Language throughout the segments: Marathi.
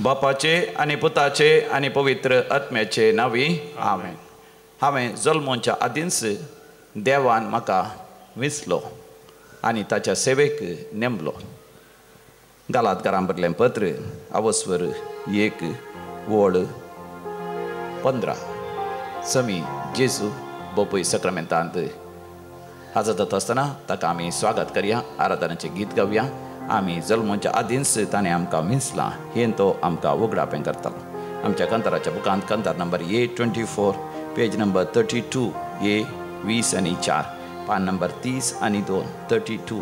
बापाचे आणि पुताचे आणि पवित्र आत्म्याचे नावी आमेन. हांवें जल्मोच्या आदींच देवान म्हाका विसलो आनी ताच्या सेवेक नेमलो. गालातकारां बरलें पत्र अवस्वर 1:15. समी जेजू बोपय सक्रामेंतांत हाजर जाता आसतना ताका आमी स्वागत करया. आराधनाचें गीत गावया. आमी जल्मोच्या आदींच ताणें आमकां विसलां हें तो आमकां उगडापें करतालो. आमच्या कंताराच्या बुकांत कंतार number A24 page number 32 A20 आनी 4 पान नंबर 30 आनी 2 32.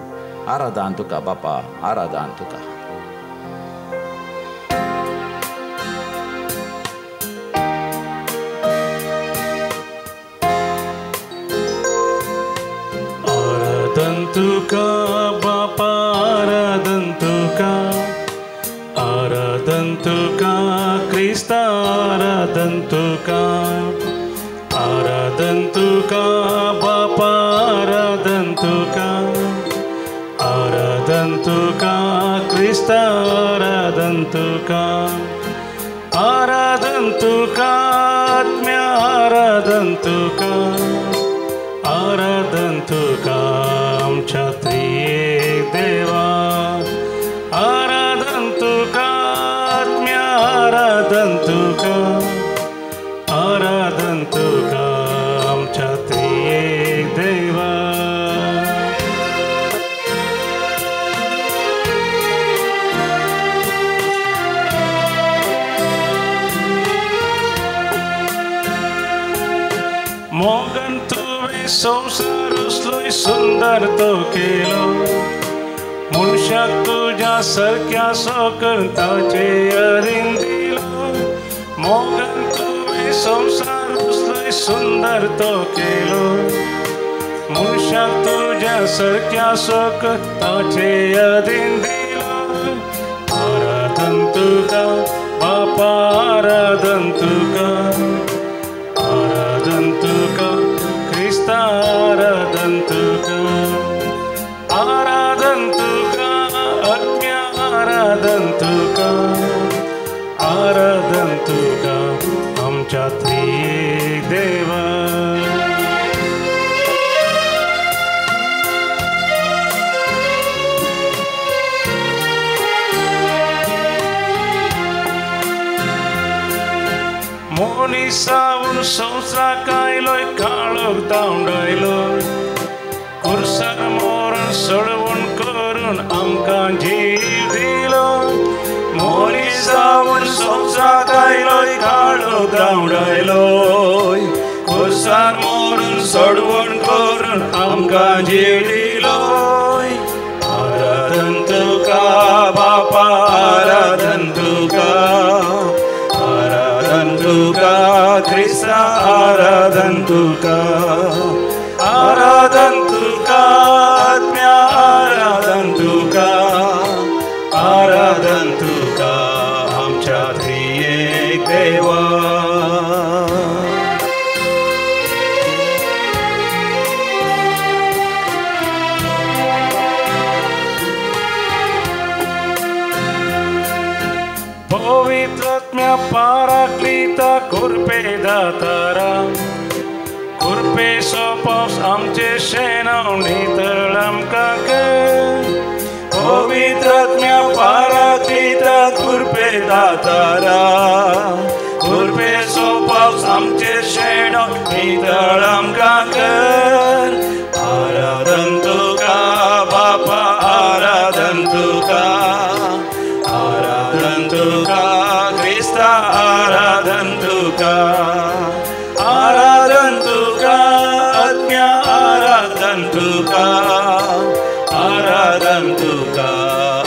आराधन तुका बापा, आराधन तुका. आराधन तुका बापा, आराधन तुका, आराधन तुका क्रिस्ता, आराधन तुका, आराधन तुका बापा, आराधन तुका, आराधन तुका क्रिस्ता, आराधन तुका, आराधन तुका आत्म्या, आराधन तुका, आराधन तुका आमच्या त्रिएक देवा, आराधन तुका आत्म्या, आराधन तुका, आराधन तुका आमच्या त्रिएक देवा. मोगन तुवें संवसार असलोय सुंदर तो केलो, मनशाक तुज्या सारक्या सो करताचे अरीन दिलो. मोगन तुवें संवसार असलोय सुंदर तो केलो, मनशाक तुज्या सारक्या सो करताचे अरीन दिलो. आराधन तुका बापा, आराधन तुका, आराधन तुका क्रिस्ता, आराधन तुका, आराधन तुका आत्म्या, आराधन तुका, आराधन तुका आमच्या त्रिएक देवा. मोनिसावून संवसाराक आयलोय, काळोख धांवडायलो, कुर्सार मोरण सोडवून करून आमकां जीव दिलो. मोनिसावून संवसाराक आयलोय, काळोख धांवडायलो, कुर्सार मोरण सोडवून करून आमकां जीव दिलो. आराधन तुका बापा, आराधन तुका, आराधन तुका क्रिस्ता, आराधन तुका, आराधन तुका आत्म्या, आराधन तुका, आराधन तुका आमच्या त्रिएक देवा. पवित्रात्म्या पाराक्लिता कुर्पे दातारा, कुर्पे सोपावस आमचे शेणाव नितळ आमकां कर. पवित्रात्म्या पाराक्लिता कुर्पे दातारा, कुर्पे सोपावस आमचे शेणाव नितळ आमकां कर. आराधन तुका बापा, आराधन तुका, आराधन तुका क्रिस्ता, आराधन तुका, आराधन तुका आत्म्या, आराधन तुका, आराधन तुका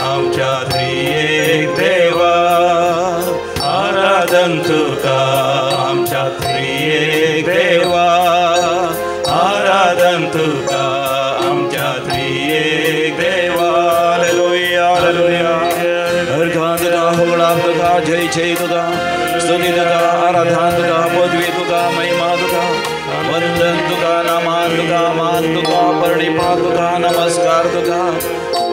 आमच्या त्रिएक देवा. आराधन तुका आमच्या त्रिएक देवा, आराधन तुका आमच्या त्रिएक देवा. Hallelujah, hallelujah. तुका जय जय तुका, स्तुती तुका, आराधन तुका, पदवी तुका, महिमा तुका, वंदन तुका, नमन तुका, मान तुका, प्रणिपात तुका, नमस्कार तुका,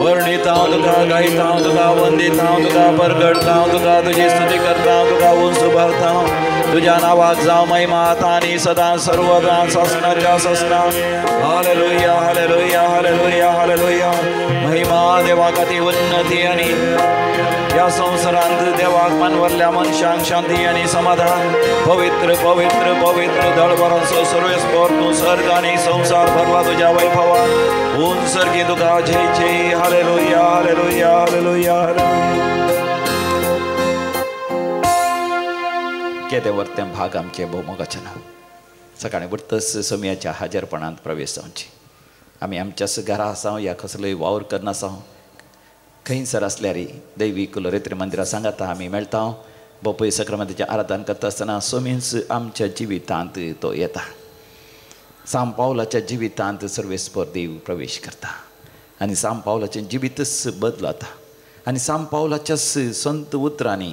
वर्णिता तुका गायता तुका वंदिता तुका परगडता तुका तुझी स्तुती करता तुका उंच भरता तुझ्या नावाक जाव महिमा आता आणि सदा सर्वदा ससणाच्या ससना हालेलुया हालेलुया हालेलुया हालेलुया महिमा देवा खाती उन्नती आणि या संसारांत देवाक मानवरल्या मनशांक शांती आणि समाधान पवित्र पवित्र पवित्र दळबरांचो सर्वेस्पर तू सर्ग आणि संसार भरला तुझ्या वैभवान ऊन सर्गी तुका जय जय हालेलुया हालेलुया हालेलुया केदे वर्तें भाग आमचे भोवमोगाचें ना सकाळीं उठतच सोमयाच्या हाजरपणांत प्रवेश जावची आमी आमच्याच घरा आसां या कसलोय वावर करना आसां खंयसर आसल्यार दैवी कुलरेत्री मंदिरां सांगाता आमी मेळटा बोपय सक्रामेंताचें आराधन करता आसतना सोमीच आमच्या जिवितांत तो येता सांब पावलाच्या जिवितांत सर्वेस्पर देव प्रवेश करता आनी सांब पावलाचें जिवीतच बदलता आनी सांब पावलाच्याच संत उतरांनी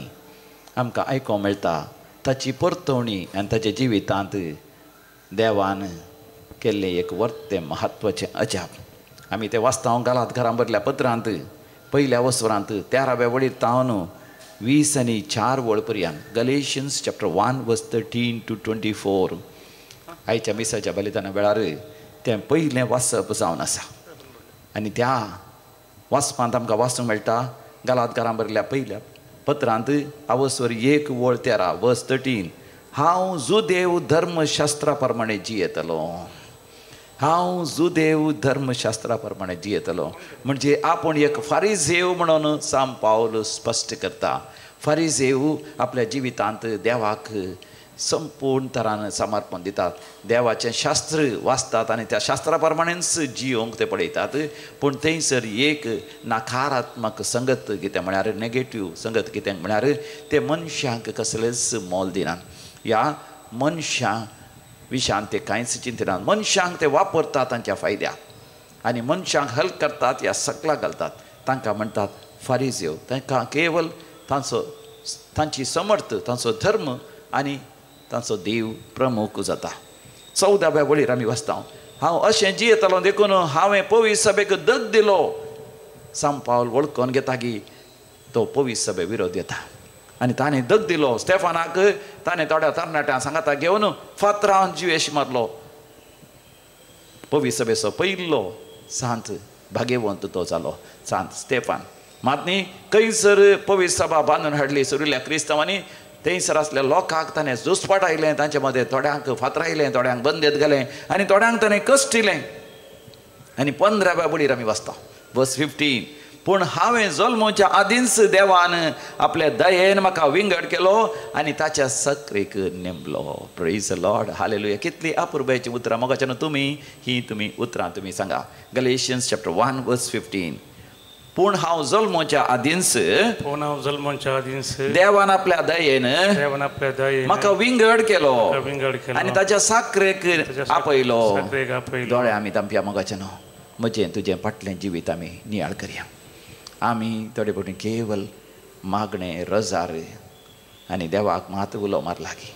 आमकां आयकोंक मेळटा ताची परतवणी आनी ताच्या जिवितांत देवान केल्लें एक वर्तें म्हत्वाचें अजाप आमी तें वाचता गालात घरां भरल्या पत्रांत पहिल्या वसवरांत 13व्या वळीर तावन 20 आनी 4 वळ पर्यंत गलेशियन्स चॅप्टर 1 वर्स 13 to 24 आयच्या मिसाच्या बलिदाना वेळार तें पयलें वाचप जावन आसा आनी त्या वाचपांत आमकां वाचूंक मेळटा गालात घरां भरल्या पयल्या पत्रांत आवसवर 1 वळ 13 वर्स 13 हांव जुदेव धर्मशास्त्रा प्रमाणे जियेतलो हांव जुदेव धर्मशास्त्रा प्रमाणे जियेतलो म्हणजे आपूण एक फारिझेव म्हणून सांब पावल स्पश्ट करता फारिझेव आपल्या जिवितांत देवाक संपूर्ण तरान समर्पण दितात देवाचें शास्त्र वाचतात आनी त्या शास्त्रा प्रमाणेच जियोंक ते पळयतात पूण थंयसर एक नकारात्मक संगत कितें म्हळ्यार नेगेटीव संगत कितें म्हळ्यार ते मनशांक कसलेंच मोल दिनात ह्या मनशां विशांत ते कांयच चिंतनात मनशांक ते वापरतात तांच्या फायद्याक आनी मनशांक हल्क करतात ह्या सकलाक घालतात तांकां म्हणटात फारिझेव तांकां केवल तांची समर्थ तांचो धर्म आनी तांचो देव प्रमुख जाता 14व्या वळीर आमी वाचता हांव अशें जियेतलो देखून हांवें पवित्र सभेक दग दिलो सांब पावल वळखून घेता की तो पवित्र सभे विरोध येता आनी ताणें दग दिलो स्टेफानाक ताणें थोड्या तरणाट्यांक सांगता घेवन फातरान जिवेश मारलो पवित्र सभेचो पयलो सांत भाग्यवंत तो जालो सांत स्टेफान मात न्ही खंयसर पवित्र सभा बांदून हाडली सुरिल्ल्या क्रिस्तांवांनी थंयसर आसल्या लोकांक ताणें जुस्पाट आयलें तांचे मदें थोड्यांक फातरायलें थोड्यांक बंदेत घालें आनी थोड्यांक ताणें कश्टिलें आनी 15व्या वळीर आमी वाचता वर्स 15 पूण हांवें जल्मोच्या आदींच देवान आपल्या दयेन म्हाका विंगड केलो आनी ताच्या सक्रेक नेमलो प्रेज द लॉर्ड हालेलुया कितली अपुर्बायची उतरां मोगाच्यान तुमी उतरां तुमी सांगा गलेशियन्स चॅप्टर 1 वर्स 15 पूण हांव जल्मोच्या आदींच देवान आपल्या दयेन म्हाका विंगड केलो आनी ताच्या साखरेक आपयलो दोळे आमी तांप्या मोगाच्यान म्हजें तुजें फाटलें जिवीत आमी नियाळ करया आमी थोडे फावटी केवल मागणें रजार आनी देवाक मात उलो मारलागी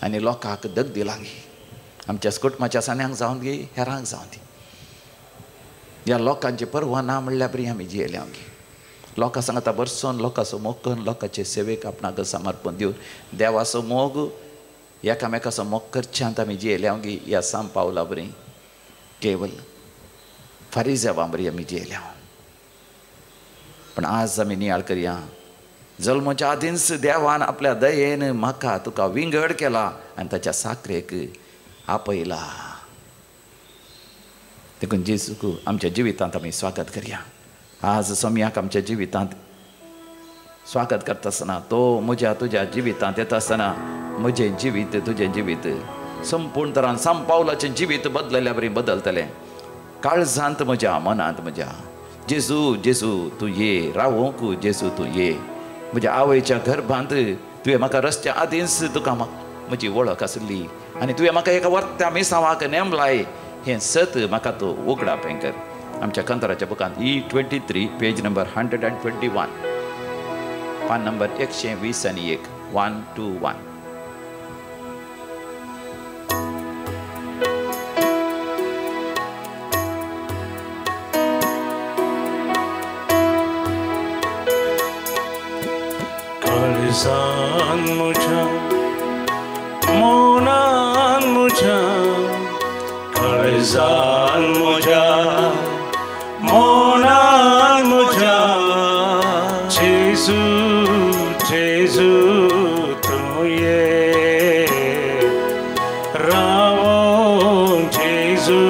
आनी लोकांक दग दिलागी आमच्या कुटुंबाच्या सान्यांक जावन दी हेरांक जावन दी ह्या लोकांची परवा ना म्हणल्यार बरी आमी जियेल्या लोकां सांगता बरसोन लोकांचो मोग करून लोकांचे सेवेक आपणाक समर्पण दिवन देवाचो मोग एकामेकाचो मोग करच्यांत आमी जियेल्या ह्या सांब पावला बरी केवल फारिझेवां बरी आमी जियेल्या पण आज आमी नियाळ करया जल्मोच्या आदींच देवान आपल्या दयेन म्हाका तुका विंगड केला आनी ताच्या साखरेक आपयला देखून जेजूक आमच्या जिवितांत आमी स्वागत करया आज सोमयाक आमच्या जिवितांत स्वागत करता आसतना तो म्हज्या तुज्या जिवितांत येता आसतना म्हजें जिवीत तुजें जिवीत संपूर्ण तरान सांब पावलाचें जिवीत बदलल्या बरी बदलतलें काळजांत म्हज्या मनांत म्हज्या जेजू जेजू तूं ये रावोंक जेजू तूं ये म्हज्या आवयच्या गर्भांत तुवें म्हाका रस्त्या आदींच तुका म्हजी वळख आसली आनी तुवें म्हाका एका वर्त्या मिसावाक नेमलाय हें सत म्हाका तूं उगडाप हें कर आमच्या कंतराच्या बुकांत E23 पेज नंबर 121 पान नंबर 120 आनी 1 121 Amen. काळजान म्हज्या मनान म्हज्या काळजान म्हज्या मनान म्हज्या जेजू जेजू तूं ये रावो जेजू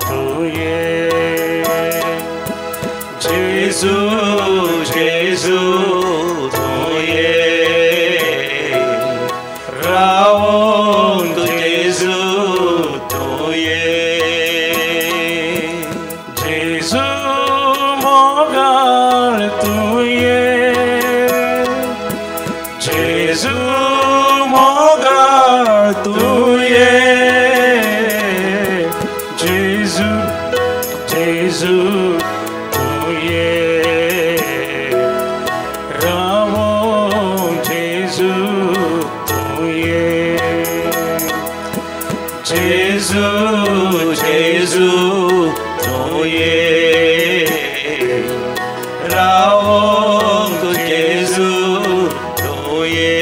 तूं ये जेजू जेजू तूं ये रावो जेजू तूं ये जेजू मोगाळ तूं ये जेजू मोगाळ तूं ये जेजू जेजू तूं ये रावो जेजू तूं ये जेजू जेजू तूं ये रावो जेजू तूं ये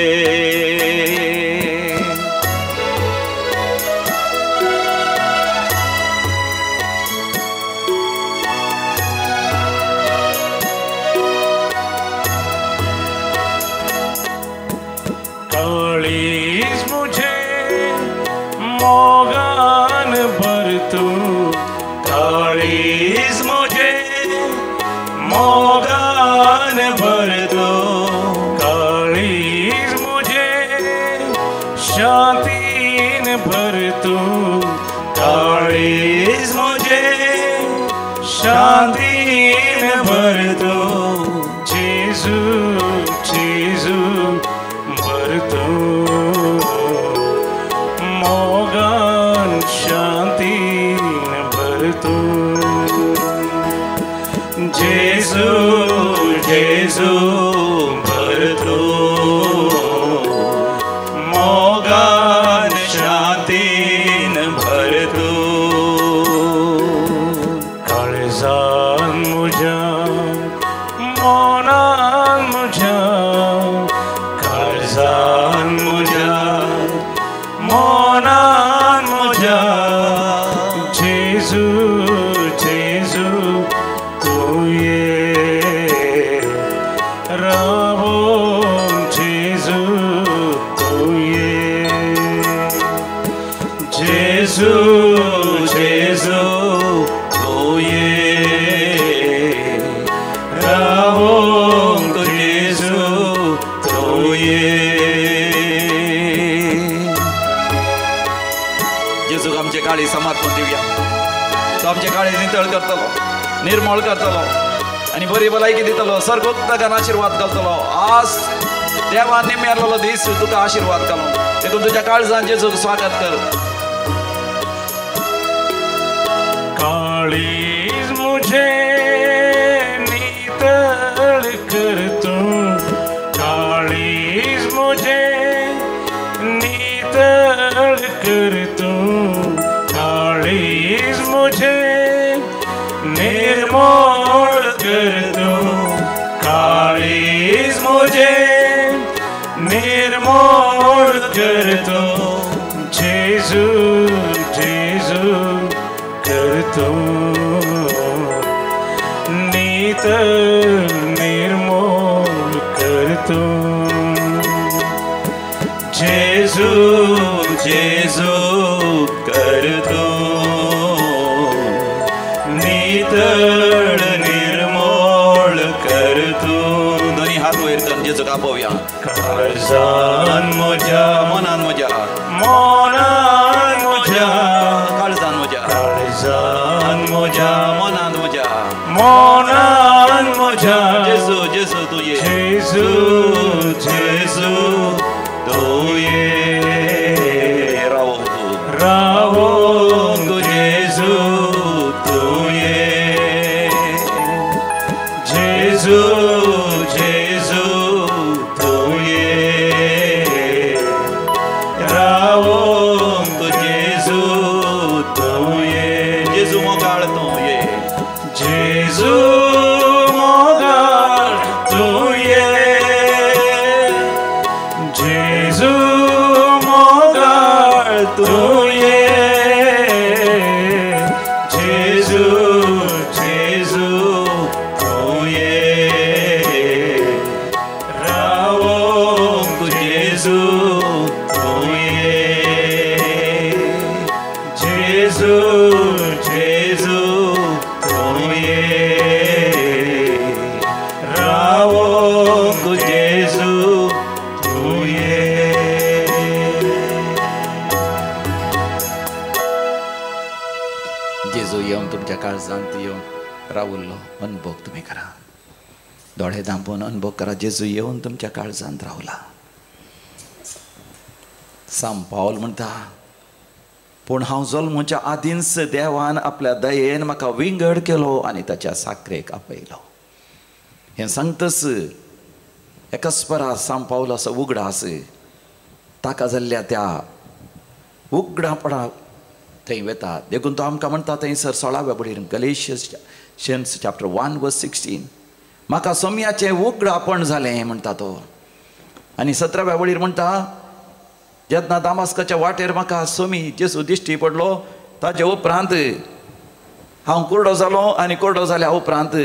काळीज मुझे मोगान भर तू काळीज मुझे मोगान भर तू काळीज मुझे शांतीन भर तू काळीज मुझे शांतीन भर तू जेजू जेजू भर तू मोगान शांतीन भर तू जेजू जेजू भर तू मोगान शांतीन भर तू काळजान म्हज्या मनान म्हज्या काळजान म्हज्या मनान म्हज्या जेजू जेजू तूं ये रावो जेजू तूं ये जेजू जेजू तूं ये रावो जेजू तूं ये जेजूक आमचे काळी समर्पण दिवया तो आमचे काळी नितळ करतलो निर्मळ करतलो आणि बरी भलायकी दितलो सर्गोक्तगान आशीर्वाद घालतलो आज देवान निमेरलेलो दीस तुका आशीर्वाद घालून देखून तुझ्या काळजान जेजूक स्वागत कर काळीज मुझे नितळ कर तू काळीज मुझे नितळ कर तू काळीज मुझे निर्मोल कर तू काळीज मुझे निर्मोल कर तू जेजू जेजू कर तू नितळ निर्मोल कर तू जेजू जेजू कर तू नितळ निर्मोळ कर तू दोन्ही हात वयर करून जेजूक आपोवया काळजान म्हज्या मनान म्हज्या मनान म्हज्या काळजान म्हज्या काळजान म्हज्या मनान म्हज्या मनान म्हज्या जेजू जेजू तूं ये जेजू जेजू तूं ये रावो तूं रावो तूं जेजू तूं ये जेजू जेजू तूं ये रावो तूं जेजू तूं ये जेजू मोगाळ तूं ये जेजू मोगाळ तूं ये रावोंक जेजू तुये. जेजू येवन तुमच्या काळजांत येवन रावुल्लो अनुभव तुम्ही करा. दोळे धांपून अनुभव करा. जेजू येवन तुमच्या काळजांत रावला. सांत पाऊल म्हणटा, पूण हांव जल्माच्या आदींच देवान आपल्या दयेन म्हाका विंगड केलो आनी ताच्या साखरेक आपयलो. हें सांगतस एका स्परा सांत पाऊल असो उगडास ताका जाल्ल्या त्या उगडापणा थंय वेता. देखून तो आमकां म्हणटा थंयसर 16व्या बडीर गलेशियन्स चॅप्टर 1:16 म्हाका सोम्याचें उगडापण जालें म्हणटा तो. आनी 17व्या बडीर म्हणटा, जेन्ना दामास्काच्या वाटेर म्हाका सोमी जेजू दिश्टी पडलो ताचे उपरांत हांव कुर्डो जालो आनी कुर्डो जाल्या उपरांत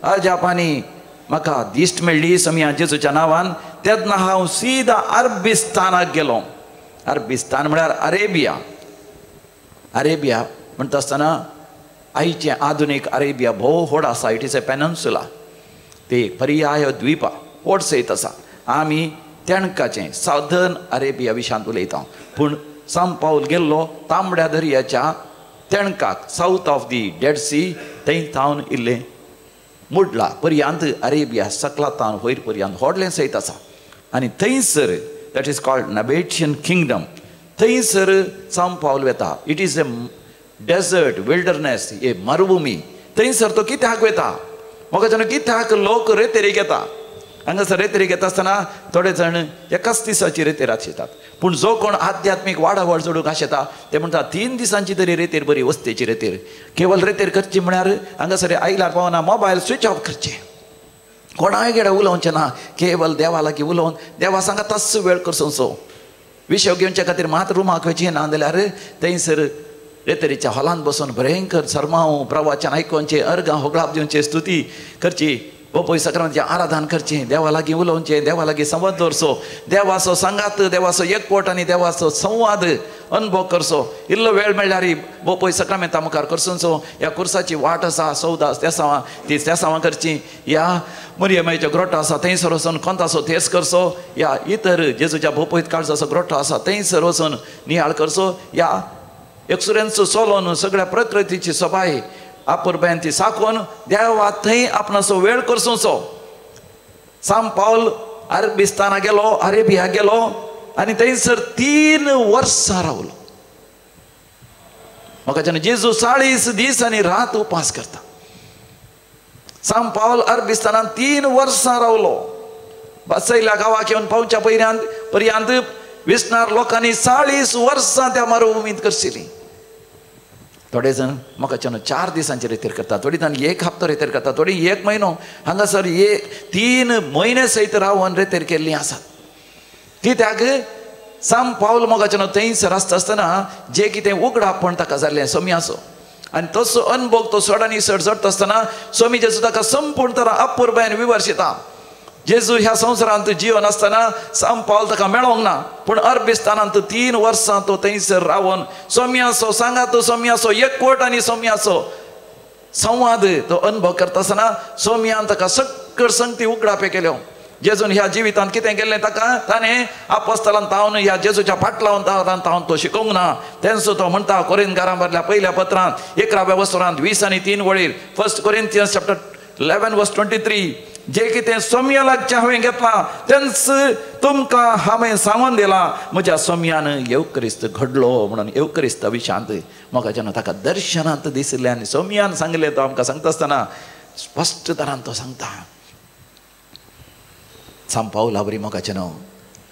अजापानी म्हाका दिश्ट मेळ्ळी सोम्या जेजूच्या नांवान. तेन्ना हांव सीदा अरबिस्तानाक गेलो. अरबिस्तान म्हळ्यार अरेबिया. अरेबिया म्हणटा आसतना आयचें आधुनीक अरेबिया भोव व्हड आसा. It is A peninsula. ते एक पर्याय द्वीपा व्हड सयत आसा. आमी तेणकाचें साउदर्न अरेबिया विशांत उलयता. पूण सांत पाऊल गेल्लो तांबड्या दर्याच्या तेणकाक south of the Dead Sea थंय थावन इल्लें मुडला पर्यांत अरेबिया सकलातान वयर पर्यांत व्हडलें सयत आसा. आनी थंयसर that is called Nabataean kingdom. थंयसर सांत पाऊल वेता. It is a desert wilderness, a मरुभुमी. थंयसर तो कित्याक वेता? म्हाका जाणा कित्याक लोक रेतेरेक येता. हांगासर रेतेरेक येता आसतना थोडे जाण एकाच दिसाची रेतेर आशेतात. पूण जो कोण आध्यात्मीक वाडावड जोडूंक आशेता ते म्हणटा 3 दिसांची तरी रेतेर बरी वस्तेची रेतेर. केवल रेतेर करची म्हळ्यार हांगासर आयल्यार पावना मोबायल स्विच ऑफ करचे. कोणाय गेडा उलोवचें ना. केवल देवा लागीं उलोवन देवा सांगा तस्सो वेळ करचो. विशय घेवचे खातीर मात रुमाक वचचें ना जाल्यार थंयसर रेतेरीच्या हॉलांत बसून भयंकर सर्मांव प्रवचन आयकोवचें, अर्गां होगळाप दिवचें, स्तुती करची, बोपय सक्रांतीचें आराधन करचें, देवा लागीं उलोवचें, देवा लागीं संवाद दवरचो, देवाचो सांगात, देवाचो एकवट आनी देवाचो संवाद अनुभव करचो. इल्लो वेळ मेळ्ळ्यार बोपय सक्रामेंता मुखार करचो. ह्या कुर्साची वाट आसा 14 तेसावां, ती तेसावां करची. ह्या मरियमेचो ग्रोटो आसा थंयसर वचून कोंताचो तेस करचो. ह्या इतर जेजूच्या बोपयत काळजाचो ग्रोटो आसा थंयसर वचून नियाळ करचो. ह्या एक्सुरेंस सोलोन सगळ्या प्रकृतीची सभाय आपुरबायन ती साकोन देवा थंय आपणाचो वेळ करचो. सांत पाऊल अरबिस्ताना गेलो, अरेबिया गेलो आनी थंयसर 3 वर्सां रावलो. म्हाका जेन्ना जेजू 40 दीस आनी रात उपास करता. सांत पाऊल अरबिस्तानान 3 वर्सां रावलो. बसयल्या गांवाक येवन पावच्या पर्यांत विसणार लोकांनी 40 वर्सां त्या मरुभुमींत करशिल्लीं. थोडे जाण म्हाका जेन्ना 4 दिसांची रेतेर करता, थोडी जाण 1 हप्तो रेतेर करता, थोडी 1 म्हयनो. हांगासर 3 म्हयने सयत रावन रेतेर केल्लीं आसात. कित्याक सांत पाऊल म्हाका जेन्ना थंयसर आसता आसतना जें कितें उगडापण ताका जाल्लें सोम्याचो आनी तसो अनुभव तो चडांनी चड जोडटा आसतना स्वामी जेजू ताका संपूर्ण तरा अपुरबायन विवर्शिता. जेजू ह्या संवसारांत जिवन आसतना सांत पाऊल ताका मेळोंक ना. पूण अरबिस्तानांत 3 वर्सां तो थंयसर रावन सोम्याचो सांगात, सोम्याचो एकवट आनी सोम्याचो संवाद तो अनुभव करता आसतना सोम्यान ताका सकळ संगती उगडापे केल्यो. जेजून ह्या जिवितांत कितें केल्लें ताका ताणें आपोस्तलान तावन ह्या जेजूच्या फाटलावन तावन तो शिकोवंक ना. तेंचो तो म्हणटा कोरिंथकारां बरल्या पयल्या पत्रांत 11व्या वसरांत 20 आनी 3 वळीर 1 कोरिंथियन्स चॅप्टर 11:23 जे कितें सोम्या लागचें हांवें घेतलां तेंच तुमकां हांवें सांगून दिलां. म्हज्या सोम्यान येवक्रिस्त घडलो म्हणून येवक्रिस्त विशांत म्हाका जेन्ना ताका दर्शनांत दिसलें आनी सोम्यान सांगलें तो आमकां सांगता आसतना स्पश्ट तरान तो सांगता. सांत पाऊला बरी म्हाका जेन्ना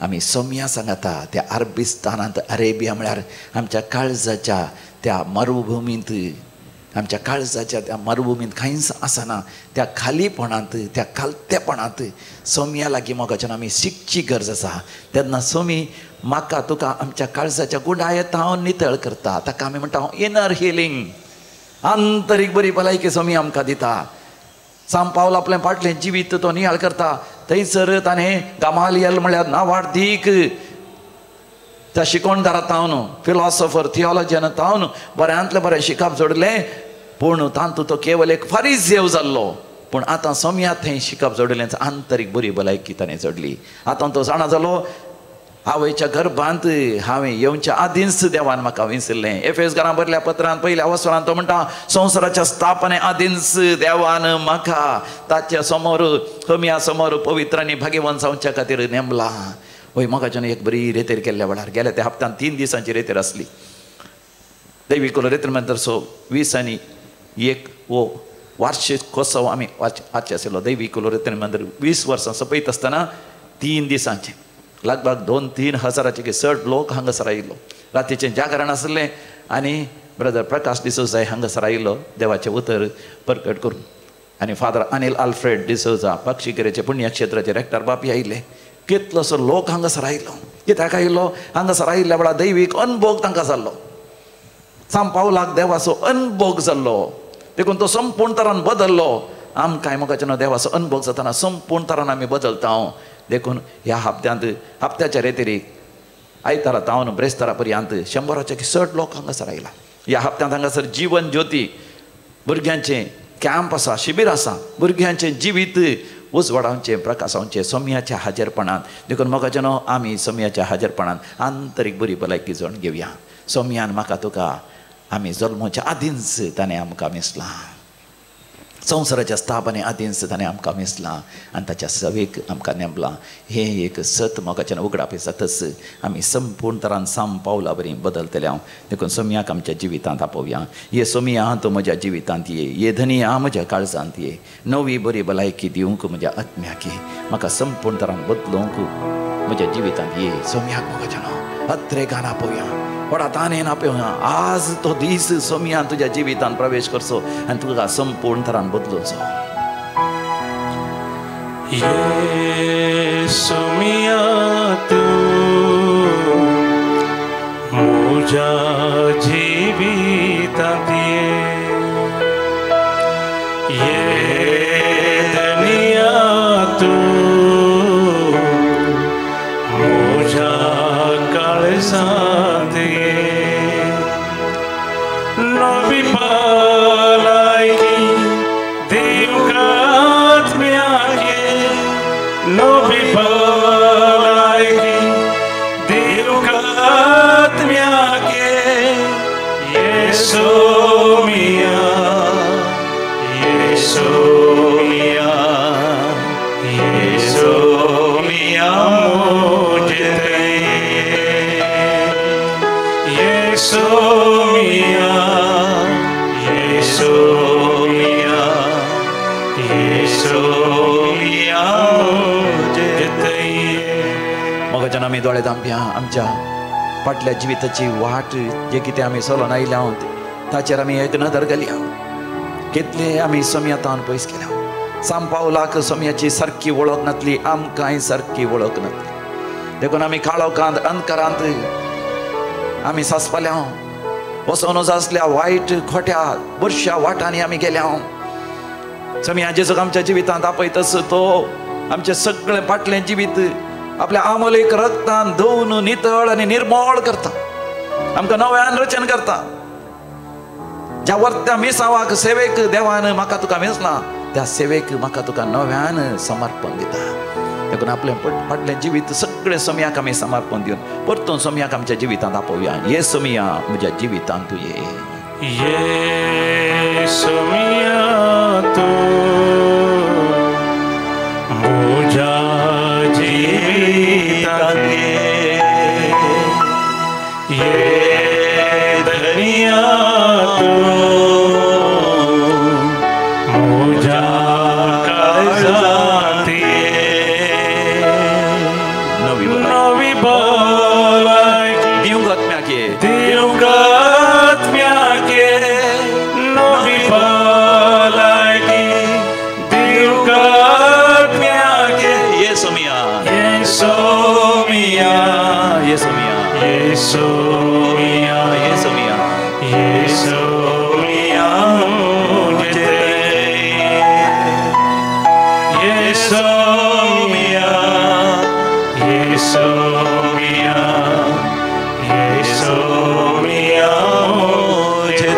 आमी सोम्या सांगता त्या अरबिस्तानांत अरेबिया म्हळ्यार आमच्या काळजाच्या त्या मरुभुमींत, आमच्या काळजाच्या त्या मरुभुमींत कांयच आसना त्या खालीपणांत, त्या खालतेपणांत सोम्या लागीं म्हाका जेन्ना आमी शिकची गरज आसा तेन्ना सोमी म्हाका तुका आमच्या काळजाच्या गुंडायेंत हांव नितळ करता. ताका आमी म्हणटा इनर हिलींग, आंतरीक बरी भलायकी सोमी आमकां दिता. सांत पाऊल आपलें फाटलें जिवीत तो नियाळ करता. थंयसर ताणें गामालियल म्हळ्यार नावार्थीक त्या शिकोणदारा तावन फिलॉसॉफर थियोलॉजियन तावन बऱ्यांतलें बरें शिकप जोडलें. पूण तांतूं तो केवल एक फारिझेव जाल्लो. पूण आतां सोम्यात थंय शिकप जोडलें आंतरीक बरी भलायकी ताणें जोडली. आतां तो जाणा जालो आवयच्या गर्भांत हांवें येवच्या आदींच देवान म्हाका विसरलें. एफेसकारां बरल्या पत्रांत पयल्या वसरांत तो म्हणटा संवसाराच्या स्थापने आदींच देवान म्हाका ताच्या समोर हमिया समोर पवित्र आनी भाग्यवान जावच्या खातीर नेमला. वय म्हाकाच्यान एक बरी रेतेर केल्ल्या वेळार गेल्या त्या हप्त्यान 3 दिसांची रेतेर आसली. दैवीकुल रेतेर म्हणटर 20 वो वार्षिकोत्सव आमी वाचचे आशिल्लो. दैवीकुल रेतेर म्हणटर 20 वर्सां सोंपयत आसतना 3 दिसांचे लगभग 2-3 हजाराचे 60 लोक हांगासर आयिल्लो. रातीचें जागरण आसलें आनी ब्रदर प्रकाश डिसोजा हांगासर आयिल्लो देवाचें उतर प्रकट करून. आनी फादर अनिल आल्फ्रेड डिसोजा पक्षिकेरेचे पुण्यक्षेत्राचे रेक्टर बापी आयिल्ले. कितलोसो लोक हांगासर आयिल्लो. कित्याक आयिल्लो? हांगासर आयिल्ल्या वेळार दैवीक अनुभव तांकां जाल्लो. सांब पावलाक देवाचो अनुभव जाल्लो देखून तो संपूर्ण तरान बदल्लो. आमकांय म्हाका देवाचो अनुभव जाताना संपूर्ण तरान आमी बदलता. देखून ह्या हप्त्याच्या रेतेरीक आयतारा तावन ब्रेस्तारा पर्यंत 100 लोक हांगासर आयला. ह्या हप्त्यांत हांगासर जीवन ज्योती भुरग्यांचें कॅम्प आसा, शिबीर आसा. भुरग्यांचें जिवीत उजवाडावचें प्रकाशावचें सोम्याच्या हाजेरपणांत. देखून म्हाका आमी सोम्याच्या हाजेरपणांत आंतरीक बरी भलायकी जोडून घेवया. सोम्यान म्हाका तुका आमी जल्माच्या आदींच ताणें आमकां मिसलां. संवसाराच्या स्थापने आदींच ताणें आमकां मिसलां आनी ताच्या सवेक आमकां नेमलां. हें एक सत म्हाका उगडापी जातच आमी संपूर्ण तरान साम पावला बरी बदलतले. हांव देखून सोम्याक आमच्या जिवितांत आपोवया. ये सोम्या तूं म्हज्या जिवितांत ये. ये धनिया म्हज्या काळजांत ये. नवी बरी भलायकी दिवंक म्हज्या आत्म्याक ये. म्हाका संपूर्ण तरान बदलूंक म्हज्या जिवितांत ये. सोम्याक म्हाका अत्रेकान आपोवया. व्हडा ताणेन आपोवया. आज तो दीस सोम्यान तुज्या जिवितांत प्रवेश करचो आनी तुका संपूर्ण तरान बदलुचो. ये सोम्या तूं म्हज्या जिवितांत ये दुनिया तूं म्हज्या काळजांत नवी भलायकी दिवंक आत्म्याक ये. नवी भलायकी दिवंक आत्म्याक ये. ये सोम्या, ये सोम्या, ये सोम्या मुझे ये सोम्या, ये सोम्या, ये सोम्या मुझे. म्हाका आमी दोळे धांपया. आमच्या फाटल्या जिविताची वाट जे कितें आमी चलोन आयल्या ताचेर आमी एक नदर घालया. कितले आमी सोम्यातान पयस केल्या. साम पावलाक सोम्याची सारकी वळख नासली. आमकांय सारकी वळख नासली. देखून आमी काळोखांत अंधकारांत आमी सांसपाल्या. वचोन आसल्या वायट खोट्या बुरश्या वाटांनी आमी गेल्या. सोम्या जेजूक आमच्या जिवितांत आपयतस तो आमचें सगळें फाटलें जिवीत आपल्या आमोलीक रक्तान धुवन नितळ आनी निर्मळ करता. आमकां नव्यान रचन करता. ज्या वर्त्या मिसावाक सेवेक देवान म्हाका तुका मिसलां त्या सेवेक म्हाका तुका नव्यान समर्पण दिता. देखून आपलें फाटलें जिवीत सगळें सोम्याक आमी समर्पण दिवन परतून सोम्याक आमच्या जिवितांत आपोवया. ये सोम्या म्हज्या जिवितांत तूं ये. ये सोम्या तूं म्हज्या जिवितांत ये. ये दुनिया तूं म्हज्या काळजांत ये. नवी भलायकी दिवंक आत्म्याक ये. दिवंक आत्म्याक ये. नवी भलायकी दिवंक आत्म्याक ये. ये सोम्या, ये सोम्या, ये सोम्या, ये सोम्या, ये सोम्या, ये सोम्या मुझे. ये सोम्या, ये सोम्या, ये सोम्या मुझे.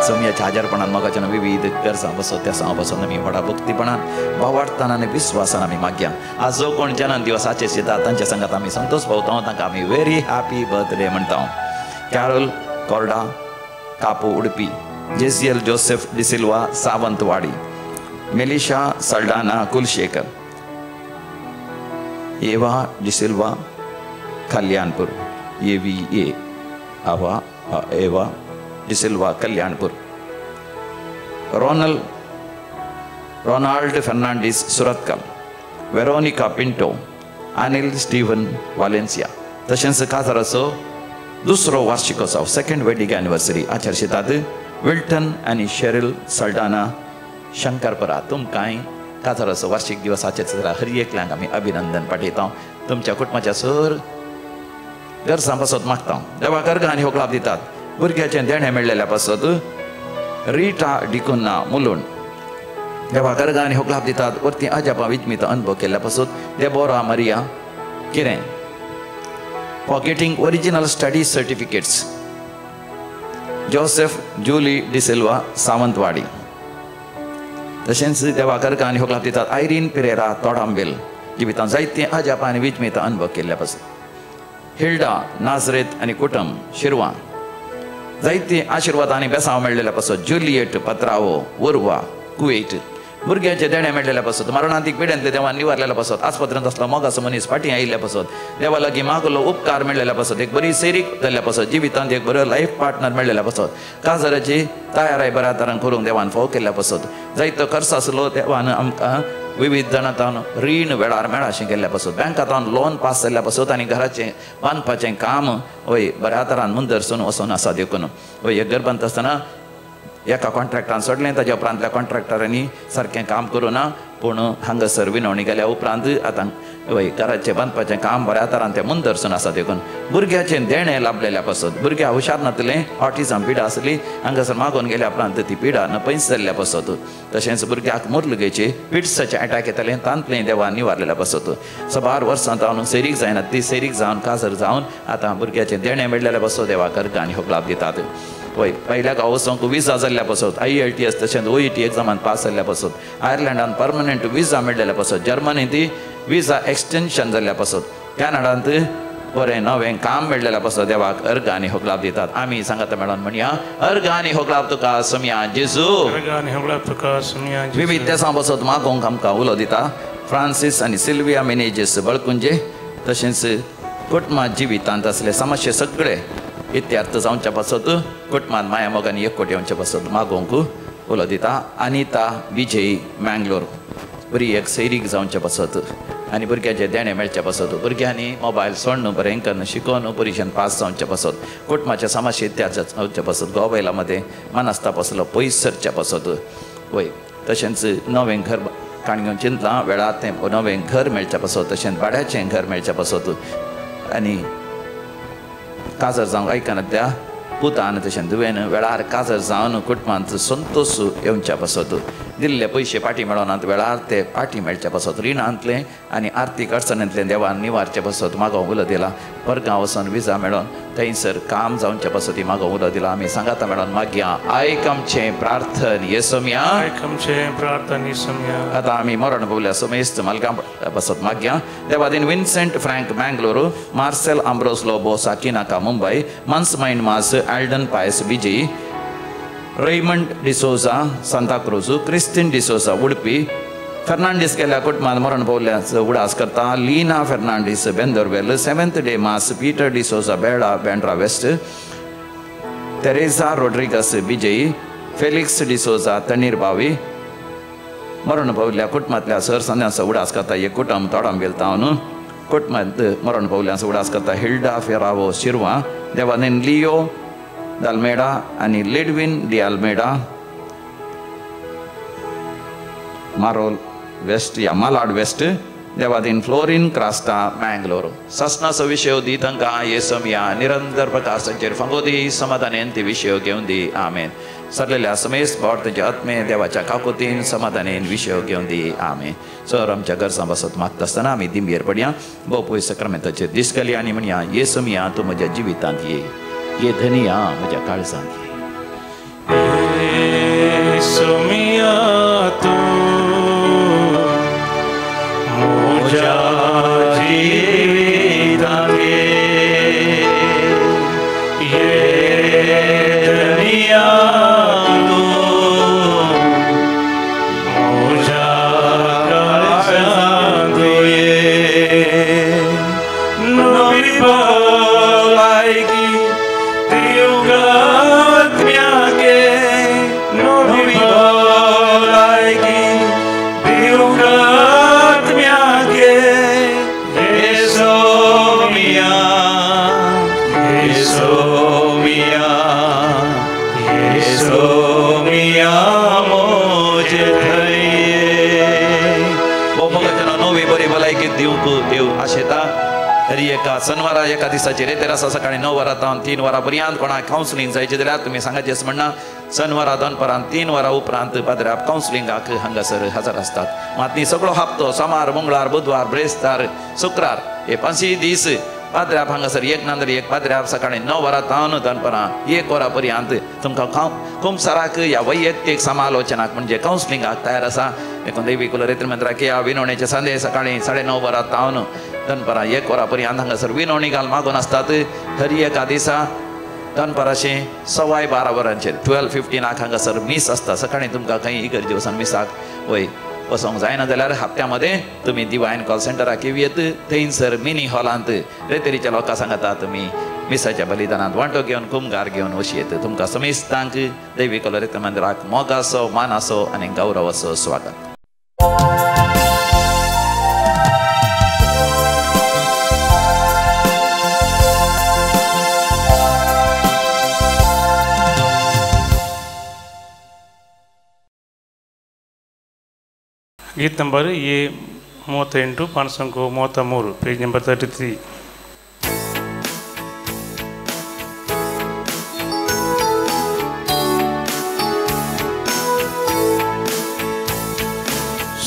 सोम्याच्या हाजरपणान मोगाच्यान विविध गरजां बसत त्या सांग बसून आमी व्हडा भक्तीपणान भावार्थान आनी विश्वासान आमी मागया. आज जो कोण जन्म दिवसाचे येता तांच्या संगात आमी संतोष भोवता तांकां आमी व्हेरी हॅपी बर्थडे म्हणटा. कॅरोल कोर्डा कापू उडपी, जेसियल Joseph D'Silva Sawantwadi, Melissa Saldanha Kulshekar, Eva D'Silva Kalyanpur, EVA आवा Eva D'Silva Kalyanpur, Ronald Fernandes Surathkal, Veronica Pinto, Anil Steven Valencia. तशेंच काजाराचो दुसरो वार्षिकोत्सव सेकंड वेडिंग एनिवर्सरी आचरतात विल्टन आनी शेरिल सल्डाना शंकरपुरा. तुमकांय काजाराचो वार्षिक दिवसाचे हर एकल्यांक आमी अभिनंदन पाठयता. तुमच्या कुटुंबाच्या सर गरजां पासत मागता. देवा गरगां आनी होक लाभ दितात. भुरग्याचें देणें मेळ्ळेल्या पासत रिटा डिकुन्ना मुलुंड. देवा गरगां आनी होक लाभ दितात. वरती अजापा विजमीत अनुभव केल्ल्या पासत डेबोरा मरिया किरें for getting original study certificates, Joseph Julie D'Silva Sawantwadi. तशेंच देवा गरगां आनी होक लाभ दितात. आयरीन पिरेरा तोडांबेल जिवितांत जायते अजापा आनी विजमीत अनुभव केल्ल्या पासत हिल्डा नाझरेत आनी कुटुंब शिरवां. जायते आशिर्वाद आनी बेसांव मेळ्ळेल्या पासत जुलियट पत्रावो उर्वा कुवेट. भुरग्याचे देणे मेळ्ळेल्या पासत मरणांतीक पिड्यांतले देवान निवारलेल्या पासत आस्पत्रांत असलो मोगाचो मनीस फाटीं आयिल्ल्या पासत देवा लागीं मागलो उपकार मेळ्ळेल्या पासत एक बरी सेरीक जाल्ल्या पासत जिवितांत एक बरो लायफ पार्टनर मेळ्ळेल्या पासत काजाराची तयाराय बऱ्या तरान करूंक देवान फाव केल्ल्या पासत जायतो खर्च आसलो देवान आमकां विविध जाणांतावन रीण वेळार मेळा अशें केल्ल्या पासत बँकांतावन लोन पास जाल्ल्या पासत आनी घराचें बांदपाचें काम वय बऱ्या तरान मुंदरसून वचून आसा देखून वय एक घर बांदता आसतना एका कॉन्ट्रॅक्टान सोडलें ताज्या उपरांतल्या कॉन्ट्रॅक्टरांनी सारकें काम करूना पूण हांगासर विनवणी केल्या उपरांत आतां वय घराचें बांदपाचें काम बऱ्या तरान तें मुंदरसून आसा देखून भुरग्याचें देणें लाभलेल्या पासत भुरग्या हुशार नासलें ऑटिझम पिडा आसली हांगासर मागून गेल्या उपरांत ती पिडा न पयस जाल्ल्या पासत तशेंच भुरग्याक मुर्लुगेची पिड्साचें अटॅक येतालें तांतलें देवान निवारलेल्या पासत 12 वर्सां जावन सेरीक जायना ती सेरीक जावन काजर जावन आतां भुरग्याचें देणें मेळ्ळेल्या पासत देवा गरगां आनी होक लाभ दितात. वय पयल्याक वचोंक विजा जाल्ल्या पासत IELTS तशेंच OET एग्जामान पास जाल्ल्या पासत आयर्लंडान परमनंट विजा मेळ्ळेल्या पासत जर्मनींत विजा एक्सटेन्शन जाल्ल्या पासत कॅनडांत बरें नवें काम मेळ्ळेल्या पासत देवाक अर्घ आनी होक लाभ दितात. आमी सांगात मेळोन म्हणया अर्घ आनी होक लाभ तुका सुमया जेजू. विविध देसां पासत मागोवंक आमकां उलो दिता. फ्रांसीस आनी सिल्विया मेनेजीस बळकुंजे तशेंच कुटुंबां जिवितांत असले समस्या सगळे इत्यार्थ जावच्या पासत कुटुंबांत माया मोगांनी एकवट येवचे पासत मागोवंक उलो दिता. अनिता विजय मँगलोर बरी एक सैरीक जावचे पासत आनी भुरग्याचे देणें मेळचे पासत भुरग्यांनी मोबायल सोडून बरें करून शिकोवन परिक्षेन पास जावचे पासत कुटुंबाच्या समस्या इत्यार्थ जावचे पासत मोबायला मध्ये मनस्ताप आसलो पयस सरचे पासत वय तशेंच नवें घर काणयो चिंतलां वेळार तें नवें घर मेळचे पासत तशेंच भाड्याचें घर मेळचे पासत आनी काजर जावंक आयकना त्या पुतान तशें दुवेन वेळार काजर जावन कुटुंबांत संतोश येवच्या पासत दिल्ले पयशे पाटी मेळोनात वेळार ते पाटी मेळचे पासत रिणांतले आनी आर्थीक अडचणींतले देवान निवारचे पासत मागोवंक उलो दिला. परगांव वचून विजा मेळोन थंयसर काम जावचे पासत मागोवंक उलो दिला. आमी सांगाता मेळोन मागया आयक आमचें प्रार्थन येसुम्या. आतां आमी मरण पावल्या समेस्त मालकां पासत मागया. देवादीन Vincent Frank Mangalore, Marcel Ambrose Lobo Sakinaka Mumbai, month's mind mass Eldon Pius Vijay, Raymond D'Souza Santacruz, Christine D'Souza Udupi, Fernandes गेल्या कुटुंबांत मरण पावल्याचो उडास करता. Leena Fernandes Bendorwell, 7th day mass Peter D'Souza बेळा Bandra west, Teresa Rodrigues Vijay, Felix D'Souza Tannir Bavi मरण पावल्या कुटुंबांतल्या सरसन्याचो उडास करता. एक कुटुंब तोडांबेल तावन कुटुंबांत मरण पावल्याचो उडास करता. हिल्डा फेरावो शिरवा, देवानीन लियो दाल्मेडा आनी लिडविन डी आल्मेडा मारोल वेस्ट या मालाड वेस्ट, देवादीन फ्लोरिन क्रास्टा मँगलोर. ससनाचो विशय दी तांकां येसुम्या निरंतर प्रकाशाचेर फंगोदी समाधानेन ती विशय घेवन दी. आमेन. सरलेल्या समेस्त भावार्थांचे आत्मे देवाच्या काकुतीन समाधानेन विशय घेवन दी. आमेन. सर आमच्या गरजां बसत मागता आसतना आमी दिंबयेर पडया. भोवपय सक्रामेंताचेर दीस घाली आनी म्हणया येसुम्या तूं म्हज्या जिवितांत ये धनिया म्हज्या काळजांत ये. सोमिया तू मोजा जीवितांगे ये दुनिया तू मोजा काळजांदोये नवी भलायकी दिवगात म्यागे नवी भलायकी दिवगात म्यागे येसोमिया येसोमिया येसोमिया मोजे थये वो भगतना नवी बरी भलायकी दिवक देव आशेता तरी एका शनिवारा एका दिसाची रेतेरासा सकाळी 9 वरांत 3 वरांपर्यंत कोणाक कावन्सिलींग जायचे जाल्यार तुमी सांगाचें म्हणना शनिवारा दनपारांत 3 वरां उपरांत पाद्र्याप कावन्सिलिंगाक हांगासर हजर आसतात मात न्ही सगळो हप्तो सोमार मंगळार बुधवार ब्रेस्तार शुक्रार हे 5 दीस पाद्र्याप हांगासर एक नांदर एक पाद्र्याप सकाळी 9 वरां दनपारां 1 वरां पर्यंत तुमकां खूब साराक ह्या वैयक्तीक समालोचनाक म्हणजे कावन्सिलिंगाक तयार आसा देखून दैवी कुलरेत्र मंत्राक या विनवणेचे संदेश सकाळी 9:30 वरां दनपारां 1 वरां पर्यंत हांगासर विनवणी घाल मागून आसतात हरी एका दिसा दनपाराचे 12:15 वरांचेर 12:15 हांगासर मीस आसता सकाळी तुमकां खंय इगर्जे वचून मिसाक वय वचोंक जायना जाल्यार हप्त्यामध्ये तुम्ही डिवायन कॉल सेंटराक येत थंयसर मिनी हॉलांत रेतेरीच्या लोकां सांगता तुमी मिसाच्या बलिदानांत वांटो घेवन कुमगार घेवन वशयेत तुमकां समेस्तांक दैवी कुलरेत्र मंदिराक मोगासो मानासो आनी गौरवाचो स्वागत. गीत नंबर ये 38 533 पेज नंबर 33.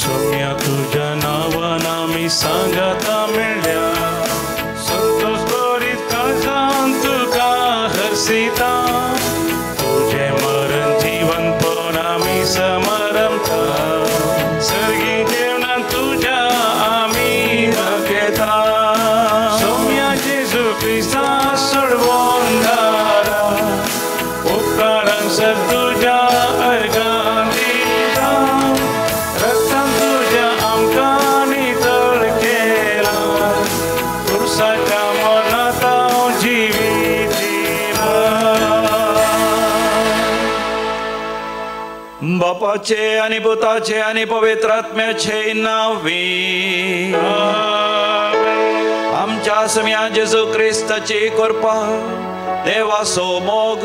सोम्या तुझ्या नावाना मी सांगता मेळ्या संतोष करीत काळजांत तुका हरसिता तुझे मरण जीवनपण आमी समरमता सर्गी देवनान तुझ्या आमी नकेता सोम्या जेजू क्रिस्ता सोडवून धारा उपकारान सर तुझ्या अर्गान दिता रक्तान तुझ्या आमकां नितळ केला क्रुसाच्या मरणांत हांव जिवीत दिला. बापाचे आणि पुताचे आणि पवित्र आत्म्याचे नावी आमच्या सम्या जेजू क्रिस्ताची कृपा देवाचो मोग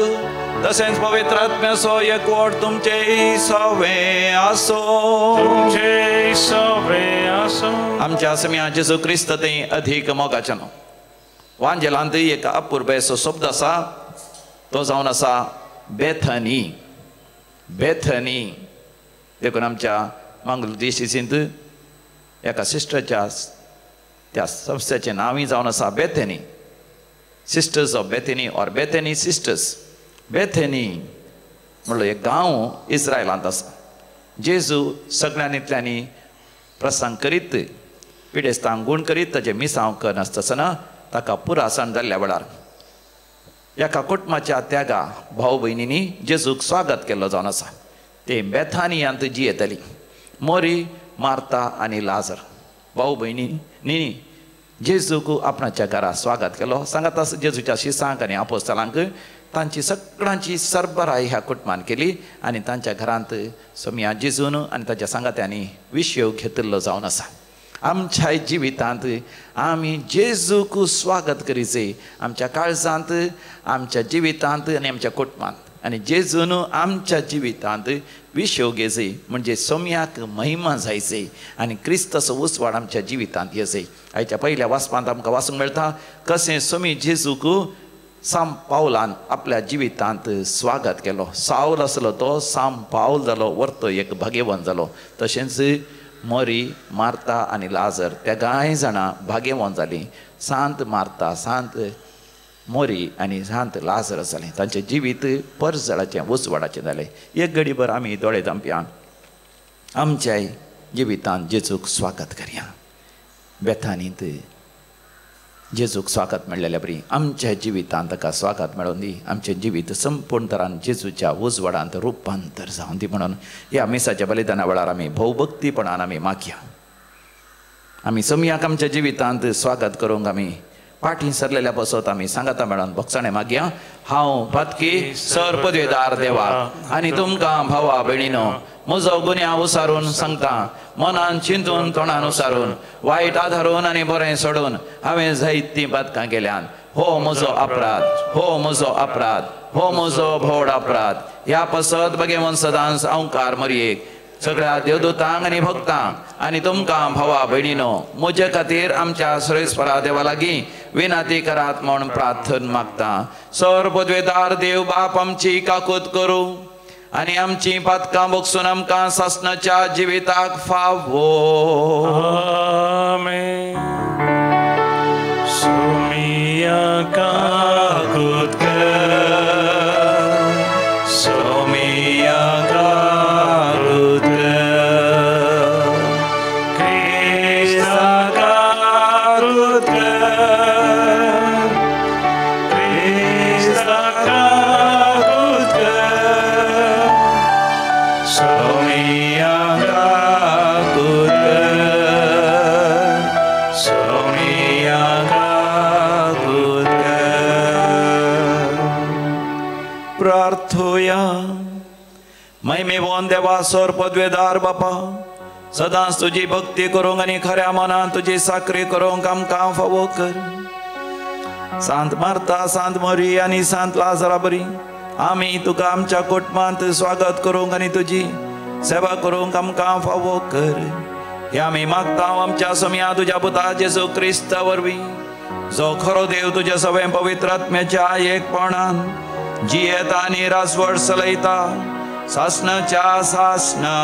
तसेच पवित्र आत्म्याचो एकवट तुमचे सवे आसो आमच्या सम्या जेजू क्रिस्त ते अधिक मोगाचें वांजेलांत एक अपुर्बेचो शब्द आसा तो जावन आसा बेथनी. बेथनी देखून आमच्या मंगल दिशींत एका सिस्टरच्या त्या संस्थेचें नांवूय जावन आसा Bethany sisters of Bethany or Bethany sisters. Bethany म्हणलो एक गांव इस्रायलांत आसा. जेजू सगळ्यांनींतल्यांनी प्रसंग करीत पिडेस्तांक गूण करीत ताचे मिसांव करनासतना ताका पुरासन जाल्ल्या वेळार एका कुटुंबाच्या त्यागा भाऊ भयणींनी जेजूक स्वागत केल्लो जावन आसा. ते बेथानियांत जियेतली मोरी मार्ता आनी लाजर भाऊ भयणींनी जेजूक आपणाच्या घरा स्वागत केलो. सांगात जेजूच्या शिसांक आनी आपोस्तलांक तांची सगळ्यांची सरबराई ह्या कुटुंबान केली आनी तांच्या घरांत सोम्या जेजून आनी ताच्या सांगात्यांनी विशय घेतिल्लो जावन आसा. आमच्या जिवितांत आमी जेजूक स्वागत करीचे आमच्या काळजांत आमच्या जिवितांत आनी आमच्या कुटुंबांत आनी जेजून आमच्या जिवितांत विशय घेचे म्हणजे सोम्याक महिमा जायचे आनी क्रिस्ताचो उसवाड आमच्या जिवितांत येचे. आयच्या पयल्या वाचपांत आमकां वाचूंक मेळटा कशें सोमी जेजूक साम पावलान आपल्या जिवितांत स्वागत केलो. सावल आसलो तो साम पावल जालो वर्तो एक भाग्यवान जालो. तशेंच मोरी मार्ता आनी लाजर त्या गाय जाणां भाग्यवान जालीं. सांत मार्ता सांत मोरी आनी शांत लाजरस जालें. तांचें जिवीत परजळाचें उसवाडाचें जालें. एक घडीभर आमी दोळे धांपया. आमच्या जिवितांत जेजूक स्वागत करया. बेथानींत जेजूक स्वागत मेळलेल्या बरी आमच्या जिवितांत ताका स्वागत मेळोवन दी. आमचें जिवीत संपूर्ण तरान जेजूच्या उजवाडांत रुपांतर जावन दी म्हणून ह्या मिसाच्या बलिदाना वेळार आमी भोवभक्तीपणान आमी मागया. आमी समयाक आमच्या जिवितांत स्वागत करूंक आमी पाठी सरलेल्या बसत आमी सांगाता मेळोन भोगसाणें मागया. हांव पातकी सर पदवेदार देवाक आनी तुमकां भावा भयणीनो म्हजो गुन्यांव उसारून सांगता. मनान चिंतून तोंडान उसारून वायट आधारून आनी बरें सोडून हांवें जायतीं पातकां केल्यान. हो म्हजो अपराध, हो म्हजो अपराध, हो म्हजो भोवड अपराध. ह्या पसत बगेवन सदांच अवकार मरयेक सगळ्या देवदूतांक आनी भक्तांक आनी तुमकां भावा भयणीनो म्हजे खातीर आमच्या सुरेस्परा देवा लागीं विनाती करात म्हूण प्रार्थना मागता. सर पदवेदार देव बाप आमची काकूत करूं आनी आमची पातकां भोगसून आमकां सासणाच्या जिविताक फावो. आमेन. सोमिया काकूत कर, सोमिया काकूत कर, क्रिस्ता काकूत कर, क्रिस्ता काकूत कर, सोमिया काकूत कर, सोमिया काकूत कर. प्रार्थोया. महिमेवान देवा सर पदवेदार बापा सदांच तुजी भक्ती करूंक आनी खऱ्या मनान तुजी साखरी करूंक आमकां फावो कर. सांत मार्ता, सांत मरी आनी सांत लाजरा बरी आमी तुका आमच्या कुटुंबांत स्वागत करूंक आनी तुजी सेवा करूंक आमकां फावो कर. हे आमी मागता आमच्या समया तुज्या पुता जेजू क्रिस्ता वरवीं जो खरो देव तुज्या सगळे पवित्र आत्म्याच्या एकपणान जियेता आनी रासवड चलयता सासणाच्या सासणा.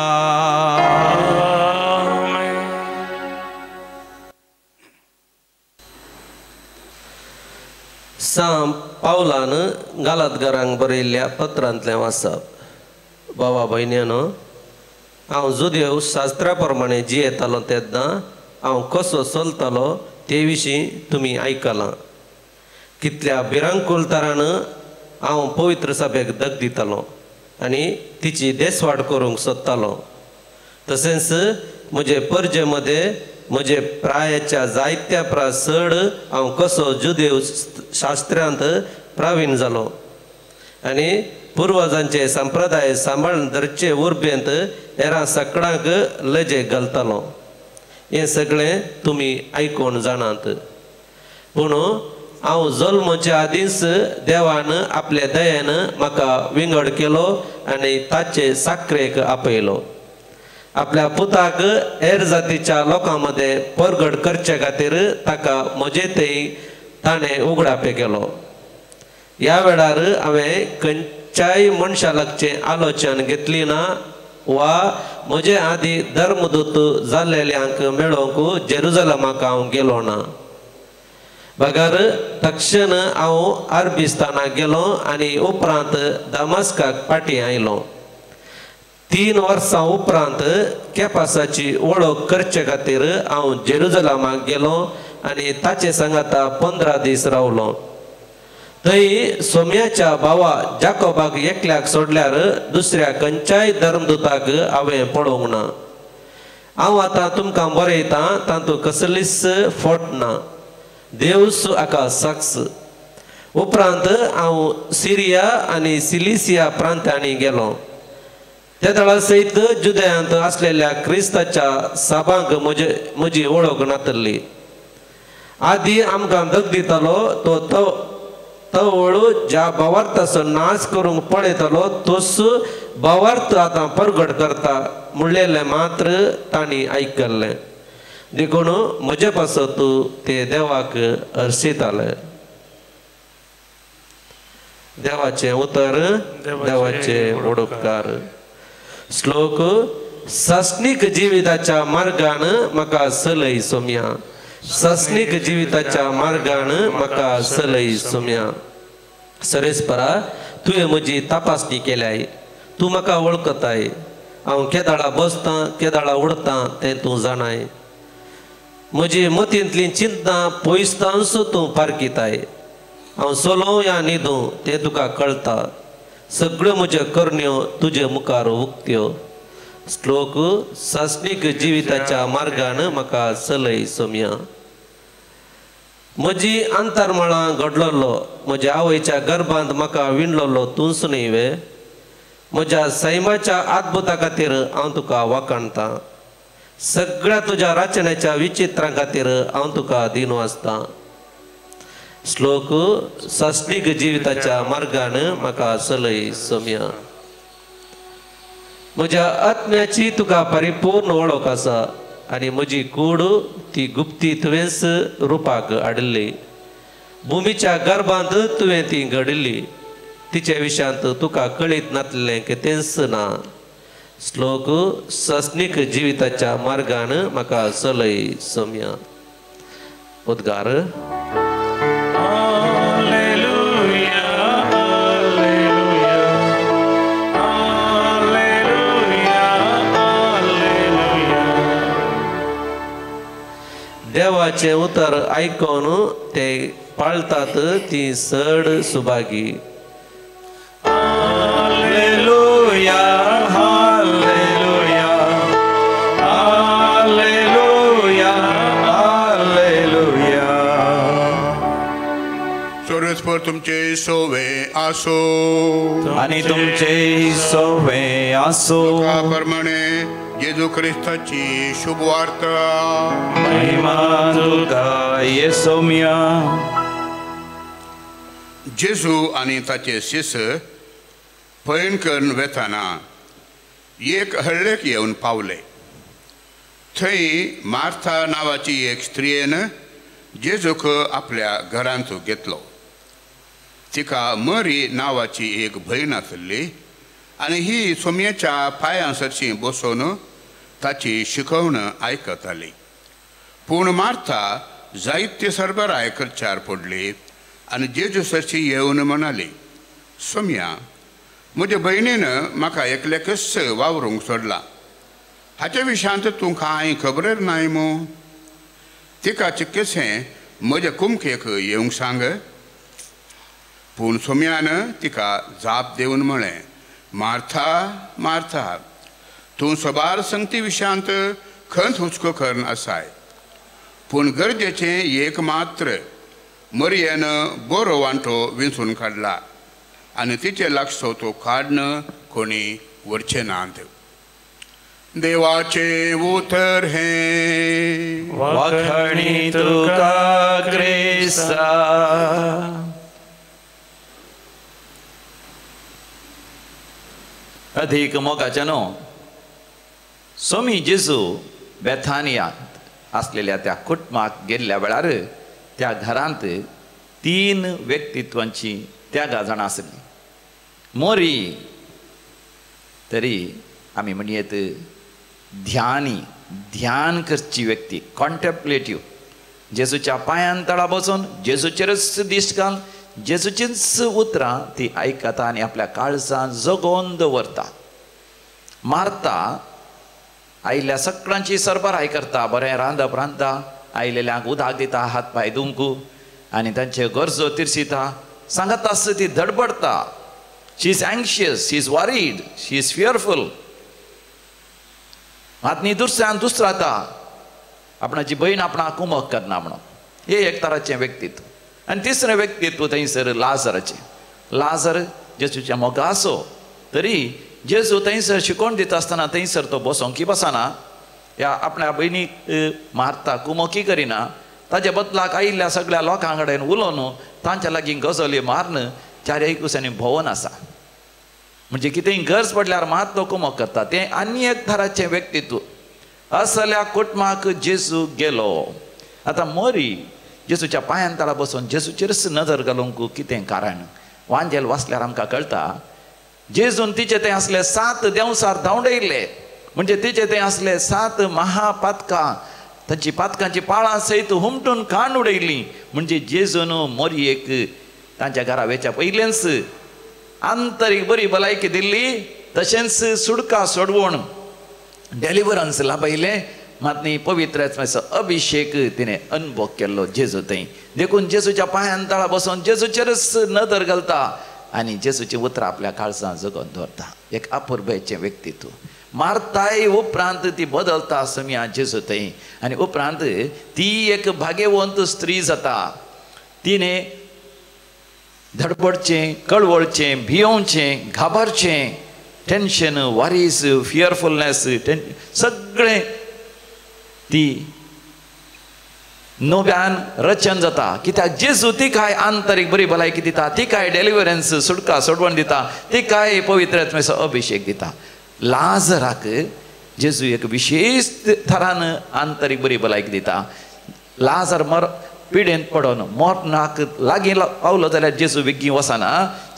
सांत पावलान गालातकारांक बरयल्ल्या पत्रांतलें वाचप. बाबा भयण्यानो, हांव जुदेव शास्त्रा प्रमाणे जियेतालो तेन्ना हांव कसो चलतालो ते विशीं तुमी आयकलां. कितल्या भिरांकुलतारान हांव पवित्र सभेक दग दितालो आनी तिची देसवाड करूंक सोदतालो. तशेंच म्हजे परजे मदें म्हजे प्रायाच्या जायत्या चड हांव कसो जुदेव शास्त्रांत प्रावीण जालो आनी पुर्वजांचे संप्रदाय सांबाळून धरचे उर्बेंत हेरां सगळ्यांक लजे घालतालो. हें सगळें तुमी आयकून जाणात. पूण हांव जल्माच्या आदींच देवान आपल्या दयेन म्हाका विंगड केलो आनी ताचे साखरेक आपयलो. आपल्या पुताक हेर जातीच्या लोकां मदें परगट करचे खातीर ताका म्हजेतय ताणें उगडापे केलो. ह्या वेळार हांवें खंयच्याय मनशा लागचें आलोचन घेतली ना वा म्हजे आदी धर्मदूत जाल्लेल्यांक मेळोवंक जेरुजलमाक हांव गेलो ना. बगर तक्षण हांव अरबिस्तानाक गेलो आनी उपरांत दमास्काक फाटीं आयलो. 3 वर्सां उपरांत केपासाची वळख करचे खातीर हांव जेरुजलमाक गेलो आनी ताचे सांगाता 15 दीस रावलो. थंय सोम्याच्या भावा जाकोबाक एकल्याक सोडल्यार दुसऱ्या खंयच्याय धर्मदूताक हांवें पळोवंक ना. हांव आतां तुमकां बरयतां तातूंत कसलीच फोट ना. देवस हाका साक्ष. उपरांत हांव सिरिया आनी सिलिसिया प्रांतांनी गेलो. त्या दळा सयत जुदेयांत आसलेल्या क्रिस्ताच्या सभांक म्हजी वळख नातल्ली. आदी आमकां दग दितालो तो वळू ज्या भावार्थाचो नाश करूंक पळयतालो तोच भावार्थ आतां परगट करता म्हणलेलें मात्र तांणी आयकल्लें. देखून म्हजे पासत ते देवाक हर्शिताले. देवाचे उतर, देवाचे उडोपकार. श्लोक. सासणीक जिविताच्या मार्गान म्हाका चलय सोम्या. सस्निक जिविताच्या मार्गान म्हाका चलय सोम्या. सरेस्परा तुवें म्हजी तपासणी केल्याय. तूं म्हाका वळखताय. हांव केदाळा बसतां केदाळा उडतां तें तूं जाणाय. म्हजी मतींतली चिंतां पयसतां सुद्दां तूं पारखिताय. हांव चलों या न्हिदूं तें तुका कळटा. सगळ्यो म्हज्यो करण्यो तुजे मुखार उक्त्यो. श्लोक सस्निक जिविताच्या मार्गान म्हाका चलय सोम्या. म्हजी अंतरमळां घडलोलो म्हज्या आवयच्या गर्भांत म्हाका विणलोलो तूंच न्ही वे. म्हज्या सैमाच्या अद्भुता खातीर हांव तुका वखणटां. सगळ्या तुज्या रचनेच्या विचित्रां खातीर हांव तुका दिनवासतां. श्लोक सस्निक जिविताच्या मार्गान म्हाका चलय सोम्या. म्हज्या आत्म्याची तुका परिपूर्ण वळख आसा आनी म्हजी कूड ती गुप्ती तुवेंच रुपाक हाडिल्ली. भुमीच्या गर्भांत तुवें ती घडिल्ली. तिचे विशयांत तुका कळीत नासलें कितेंच ना. श्लोक सस्निक जिविताच्या मार्गान म्हाका चलय सोम्या. उद्गार. देवाचे उतर आयकून ते पाळतात ती चड सुभागी. Hallelujah hallelujah hallelujah hallelujah. सर्वेस्पर तुमचे सोवे आसो आणि तुमचे सोवे आसो. प्रमाणे जेजू ख्रिस्ताची शुभ वार्ता. महिमा तुका येसोम्या. जेजू आनी ताचे शिष्य पैण करून वेताना एक हळ्ळेक येवन पावले. थंय मार्था नांवाची एक स्त्रियेन जेजूक आपल्या घरांत घेतलो. तिका मरी नांवाची एक भयण आसली आनी ही सोम्याच्या पांयां सरशी बसून ताची शिकवण आयकताली. पूण मार्था जायते सरबराय करच्यार पडली आनी जेजू सरशी येवन म्हणाली, सोम्या, म्हज्या भयणीन म्हाका एकलेकच वावरूंक सोडला. हाच्या विशयांत तूं कांय खबरेर नाय मू. तिका चिक्केसें म्हज्या कुमकेक येवंक सांग. पूण सोम्यान तिका जाप दिवन म्हळें, मार्था मार्था, तूं सबार संगती विशयांत खंत हुस्को करन आसाय. पूण गरजेचें एक मात्र मरयेन बरो वांटो विंचून काडला आनी तिचे लागसो तो काडन कोणी व्हरचें नात. देवाचे उतर हे वखणी तुका क्रिस्ता. अधिक मोगाच्या नो सोमी जेजू बेथानियांत असलेल्या त्या कुटुंबाक गेल्ल्या वेळार त्या घरांत 3 व्यक्तित्वांची त्या जाणां आसली. मोरी तरी आमी म्हणयेत ध्यान करची व्यक्ती, कॉन्टेम्प्लेटिव्ह. जेजूच्या पांयां तळा बसून जेजूचेरच दिश्ट घाल जेजूचीच उतरां ती आयकता आनी आपल्या काळजांत जगोवन दवरता. मार्था आयिल्ल्या सगळ्यांची सरबराय करता. बरें रांदप रांदता, आयिल्ल्यांक उदक दिता, हात पांय धुंकू आनी तांच्यो गरजो तिरसिता. सांगता आसता ती धडपडता. She is anxious, she is worried, she is fearful. आतां दुसऱ्यान दुसराता आपणाची भयण आपणाक कुमक करना म्हणून. हे एक तराचें व्यक्तित्व. आनी तिसरें व्यक्तित्व थंयसर लाजराचें. लाजर जेजूच्या मोगा आसो तरी जेजू थंयसर शिकोवन दिता आसतना थंयसर तो बसोंकी बसना. ह्या आपल्या भयणीक मारता, कुमकी करिना. ताच्या बदलाक आयिल्ल्या सगळ्या लोकां कडेन उलोवन तांच्या लागीं गजाली मारन चारय कुसांनी भोंवन आसा. म्हणजे कितेंय गरज पडल्यार मात तो कुमक करता. तें आनी एक तराचें व्यक्तित्व. असल्या कुटुंबाक जेजू गेलो. आतां मोरी जेजूच्या पांयां तळा बसून जेजूचेरच नजर घालूंक कितें कारण? वांजेल वाचल्यार आमकां कळटा जेजून तिचे तें असले 7 देंवसार धांवडयले. म्हणजे तिचे तें असले 7 महापातकां तांची पातकांची पाळां सयत हुमटून खाण उडयली म्हणजे जेजून मोरयेक तांच्या घरा वेच्या पयलेंच आंतरीक बरी भलायकी दिल्ली तशेंच सुडका सोडवून डेलिव्हरन्स लाभयले मात न्ही पवित्र अभिषेक तिने अनुभव केल्लो जेजू थंय देखून जेजूच्या पांयां तळा बसून जेजूचेरच नदर घालता आनी जेजूची उतरां आपल्या काळजांत जगोवन दवरता एक अपुर्बेचें व्यक्तित्व मारताय उपरांत ती बदलता समिया जेजू थंय आनी उपरांत ती एक भाग्यवंत स्त्री जाता तिने धडपडचें कळवळचें भियोवचें घाबरचें टेन्शन वारीस फियरफुलनेस सगळें ती नव्यान रचन जाता कित्याक जेजू ती काय आंतरीक बरी भलायकी दिता ती काय डेलिव्हरन्स सुटका सोडवण दिता ती काय पवित्र आत्म्याचो अभिषेक दिता लाजराक जेजू एक विशेष थरान आंतरीक बरी भलायकी दिता लाजर पिडेंत पडोन मरणाक लागीं पावलो जाल्यार जेजू बेगीन वचना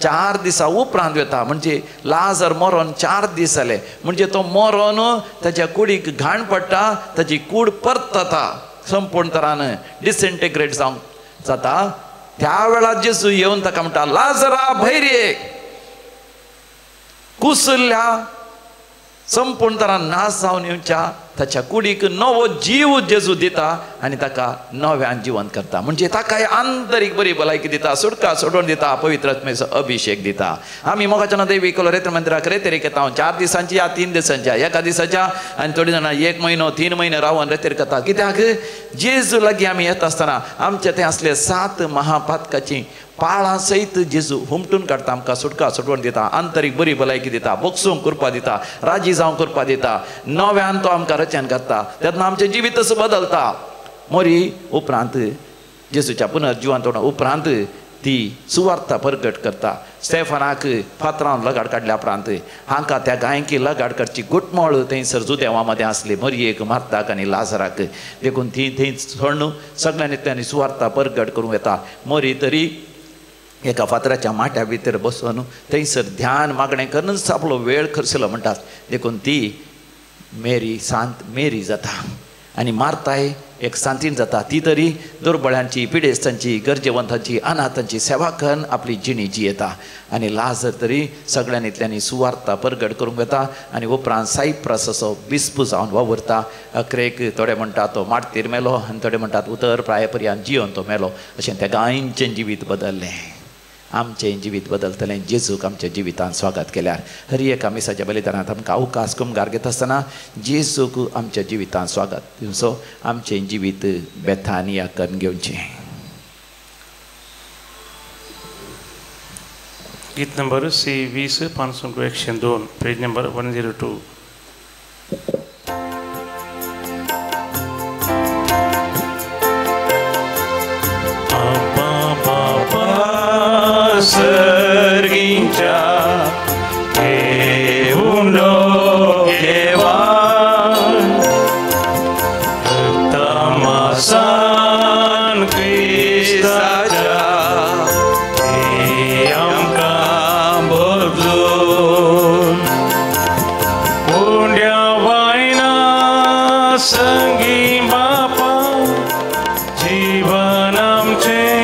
4 दिसां उपरांत वता म्हणजे लाजर मरोन 4 दीस जाले म्हणजे तो मरोन ताच्या कुडीक घाण पडटा ताची कूड परतता संपूर्ण तरान डिसइंटिग्रेट जावंक जाता त्या वेळार जेजू येवन ताका म्हणटा लाजरा भायर ये कुसल्या संपूर्ण तरान नाश जावन येवच्या ताच्या कुडीक नवो जीव जेजू दिता आनी ताका नव्यान जिवंत करता म्हणजे ताका आंतरीक बरी भलायकी दिता सुटका सोडून दिता पवित्र आत्म्याचो अभिषेक दिता आमी मोगाचना देवी कोलरेत्र मंदिराक रेतेरेक येता 4 दिसांची या 3 दिसांच्या एका दिसाच्या आनी थोडी जाणां 1 म्हयनो 3 म्हयने रावन रेतेर करता कित्याक जेजू लागीं आमी येता आसतना आमचे थंय असले 7 महापातकाची पाळां सयत जेजू हुमटून काडटा आमकां सुटका सोडवण दिता आंतरीक बरी भलायकी दिता बोगसूंक करपा दिता राजी जावंक करपा दिता नव्यान तो आमकां रचन करता तेन्ना आमचें जिवीतच बदलता मोरी उपरांत जेजूच्या पुनर्जिवंत उपरांत ती सुवार्ता प्रगट करता स्टेफनाक फातरान लगाड काडल्या उपरांत हांकां त्या गायकी लगाड काडची गुटमोळ थंयसर जुदेवा मदें आसली मरयेक मार्ताक आनी लाजराक देखून ती थंय सोडून सगळ्यांनी सुवार्ता प्रगट करूं येता मोरी तरी एका फातराच्या माट्या भितर बसून थंयसर ध्यान मागणें करून आपलो वेळ खर्चलो म्हणटात देखून ती मेरी सांत मेरी जाता आनी मार्ताय एक सांतीन जाता ती तरी दुर्बळांची पिडेस्तांची गरजेवंतांची अनाथांची सेवा करून आपली जिणी जियेता आनी लाजर तरी सगळ्यांनीतल्यांनी सुवार्ता प्रगट करूंक येता आनी उपरांत सायप्रस असो बिस्पू जावन वावरता अकरेक थोडे म्हणटात तो माटतीर मेलो आनी थोडे म्हणटात उतर प्रायपर्यंत जिवन तो मेलो अशें त्या गायींचें जिवीत बदललें आमचें जिवीत बदलतलें जेजूक आमच्या जिवितांत स्वागत केल्यार हरी एका मिसाच्या बलिदानांत आमकां अवकाश कुमगार घेता आसतना जेजूक आमच्या जिवितांत स्वागत दिवचो आमचें जिवीत बेथानिया करून घेवचें गीत नंबर C20 502 पेज नंबर 102 सर्गिंच्या घेऊन केवान तमासान क्रिस्ताच्या आमकां बदलून कोंड्या वायना संगी बापा जीवन आमचें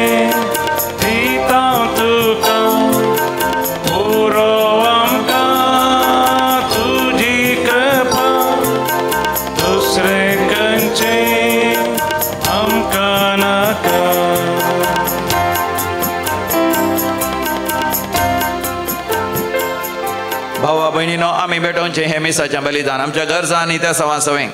भावा भयणीनो आमी भेटोवचें हें मिसाचें बलिदान आमच्या गरजा आनी त्या सवा सवें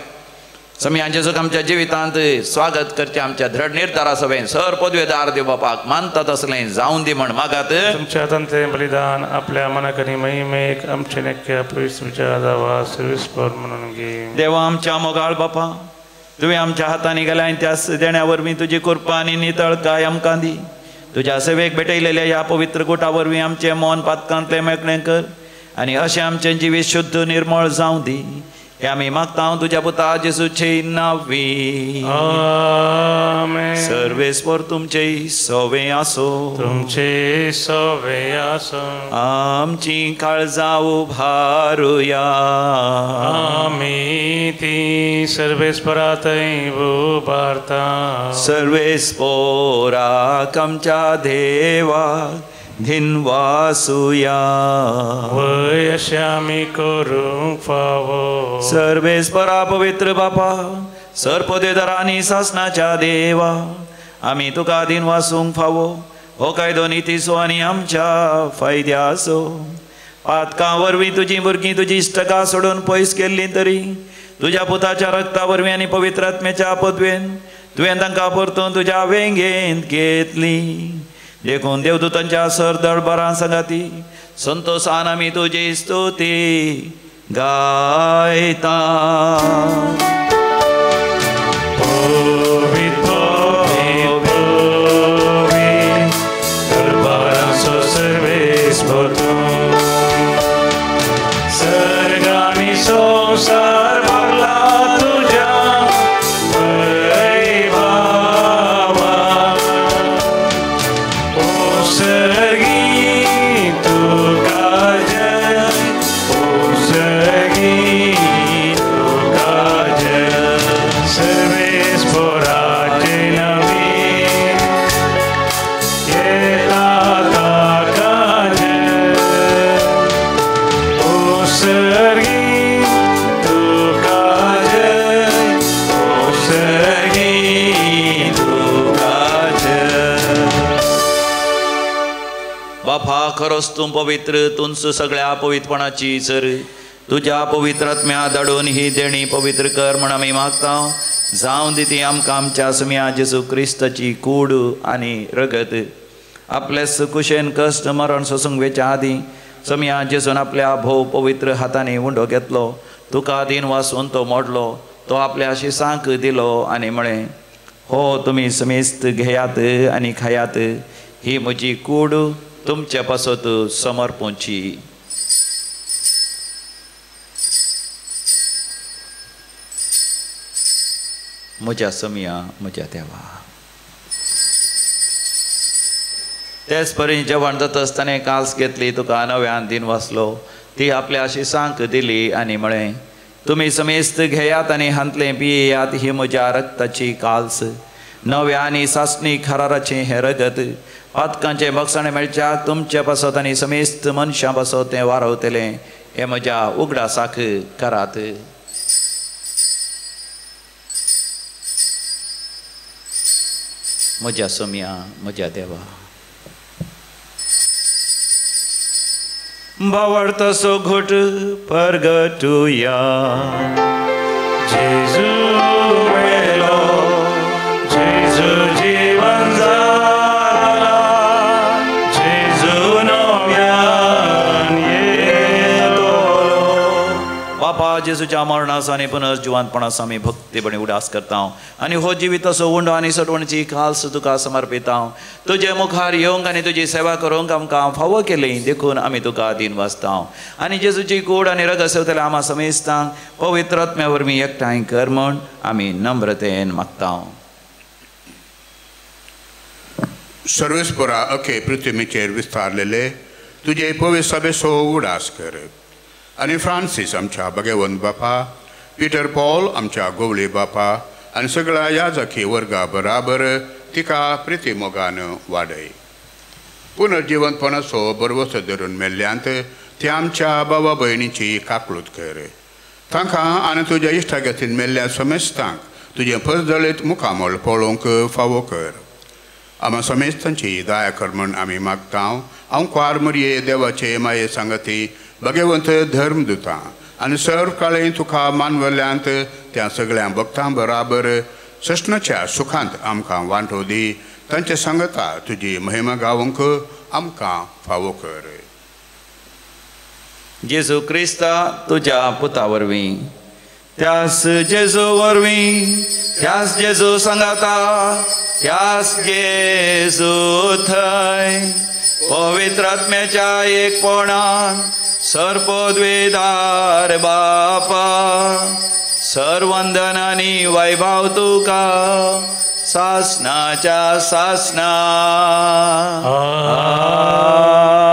समियान जेजूक आमच्या जिवितांत स्वागत करचें आमच्या दृढ निर्धारा सवें सर पदवेदार देव बापाक मानता तसलें जावं दी म्हण मागात तुमच्या हातान तें बलिदान आपल्या मनाक आनी महिमेक आमचे नेक्या पवित्र जावा सर्विस्पर म्हणून घे देवा आमच्या मोगाळ बापा तुवें आमच्या हातांनी गेल्या त्या देण्या वरवीं तुजी कृपा आनी नितळकाय आमकां दी तुज्या सेवेक भेटयलेल्या ह्या पवित्र गुटा वरवीं आमचें मन पातकांतलें मेकळें कर आनी अशें आमचें जिवीत शुद्ध निर्मळ जावं दी हे आम्ही मागता तुझ्या पुता जेजूचे नावी. आमेन. सर्वेस्वर तुमचे सवे असो. तुमचे सवे असो. आमची काळजा उभारूया. आम्ही ती सर्वेस्परातै उभारता. सर्वेस्पोराक आमच्या देवा धिनवासूया. वय अशें आमी करूंक फावो. सर्वेस्परा पवित्र बापा सर्पदेदरांनी सासनाच्या देवा आमी तुका दिन वासूंक फावो. हो कायदो नितीसो आनी आमच्या फायद्याचो. पातकां वरवीं तुजीं भुरगीं तुजी इश्टकां सोडून पयस केल्लीं तरी तुज्या पुताच्या रक्ता वरवीं आनी पवित्र आत्म्याच्या पदवेन तुवें तांकां परतून तुज्या वेंगेंत घेतली. देखून देवदूतांच्या सरदळ बरां संगाती संतोशान आमी तुजी स्तुती गायता. सर्गानी संसार भरला तुझ्या वैभवा. ओ सर्गी तुका जय. ओ सर्गी तुका जय. सर्वेस्पराचे नवी येता ताका जय. ओ सर्गी तुका जय. ओ सर्गी तुका जय. बापा खरोच तूं पवित्र. तूंच सगळ्या पवित्रपणाची सर. तुज्या पवित्र आत्म्या धाडून ही देणी पवित्र कर म्हण आमी मागता. जावं दी आमकां आमच्या सुम्या जेजू क्रिस्ताची कूड आनी रगत आपल्या कुशेन कश्ट मरण सोसूंक वेच्या आदीं समिया जेजून आपल्या भोव पवित्र हातांनी उंडो घेतलो. तुका दिन वासून तो मोडलो. तो आपल्या शिसांक दिलो आनी म्हळें, हो तुमी समेस्त घेयात आनी खायात. ही म्हजी कूड तुमच्या पासत समर्पूची. म्हज्या समिया म्हज्या देवा. तेच परी जेवण जाता आसतना काल्स घेतली तुका नव्यान दिन वाचलो. ती आपल्या शिसांक दिली आनी म्हळें, तुमी समेस्त घेयात आनी हांतले पियेयात. ही म्हज्या रक्ताची काल्स नव्या आनी सासणी खराराचें हें रगत. पातकांचें भक्षण मेळच्याक तुमच्या पासत आनी समेस्त मनशां पासत तें वारवतलें. हें म्हज्या उगडासाक करात. म्हज्या समिया म्हज्या देवा. भावार्थसो घोट परगटुया. जेजू मेलो. जेजू जीवन जाला. जेजू नव्यान येतलो. बापा जेजूच्या मरणास आनी पुनर्जिवंतपणास आमी भक्तीपणी उडास करता आनी हो जिवीत असो उंडो आनी सटवणची खास तुका समर्पिता. तुजे मुखार येवंक आनी तुजी सेवा करूंक आमकां फावो केली. देखून आमी तुका दिन वाचता आनी जेजूची कूड आनी रगत सेवतले आम्हा समेस्तांक पवित्र आत्म्या वरवीं एकठांय कर म्हण आमी नम्रतेन मागता. सर्वेस्परा अखे पृथ्वीचेर विस्तारलेले तुजे पवित्र सभेचो उडास कर. आनी फ्रांसीस आमच्या भगवंत बापा, पीटर पॉल आमच्या गोवळे बापा आनी सगळ्या याजकी वर्गा बराबर तिका प्रिती मोगान वाडय. पुनर्जिवंतपणाचो बरवसो धरून मेल्ल्यांत ते आमच्या भावा भयणीची काकूळट कर. तांकां आनी तुज्या इश्टागतीन मेल्ल्या समेस्तांक तुजें फसदळीत मुखामोल पळोवंक फावो कर. आम्हा समेस्तांची दया कर म्हण आमी मागता. हांव क्वार मरये देवाचे माये सांगती भगवंत धर्मदुतां आनी सर्व काळें तुका मानवल्यांत त्या सगळ्या भक्तां बराबर सष्णाच्या सुखांत आमकां वांटो दी. तांचे सांगता तुजी महिमा गावंक आमकां फावो कर. जेजू क्रिस्ता तुज्या पुता वरवीं त्यास जेजू वरवीं त्यास जेजू सांगाता त्यास जेजू थंय पवित्र आत्म्याच्या एकपणान सर्पद्वेदार बापा सर्वंदन आणि वैभव तुका सासनाच्या सासना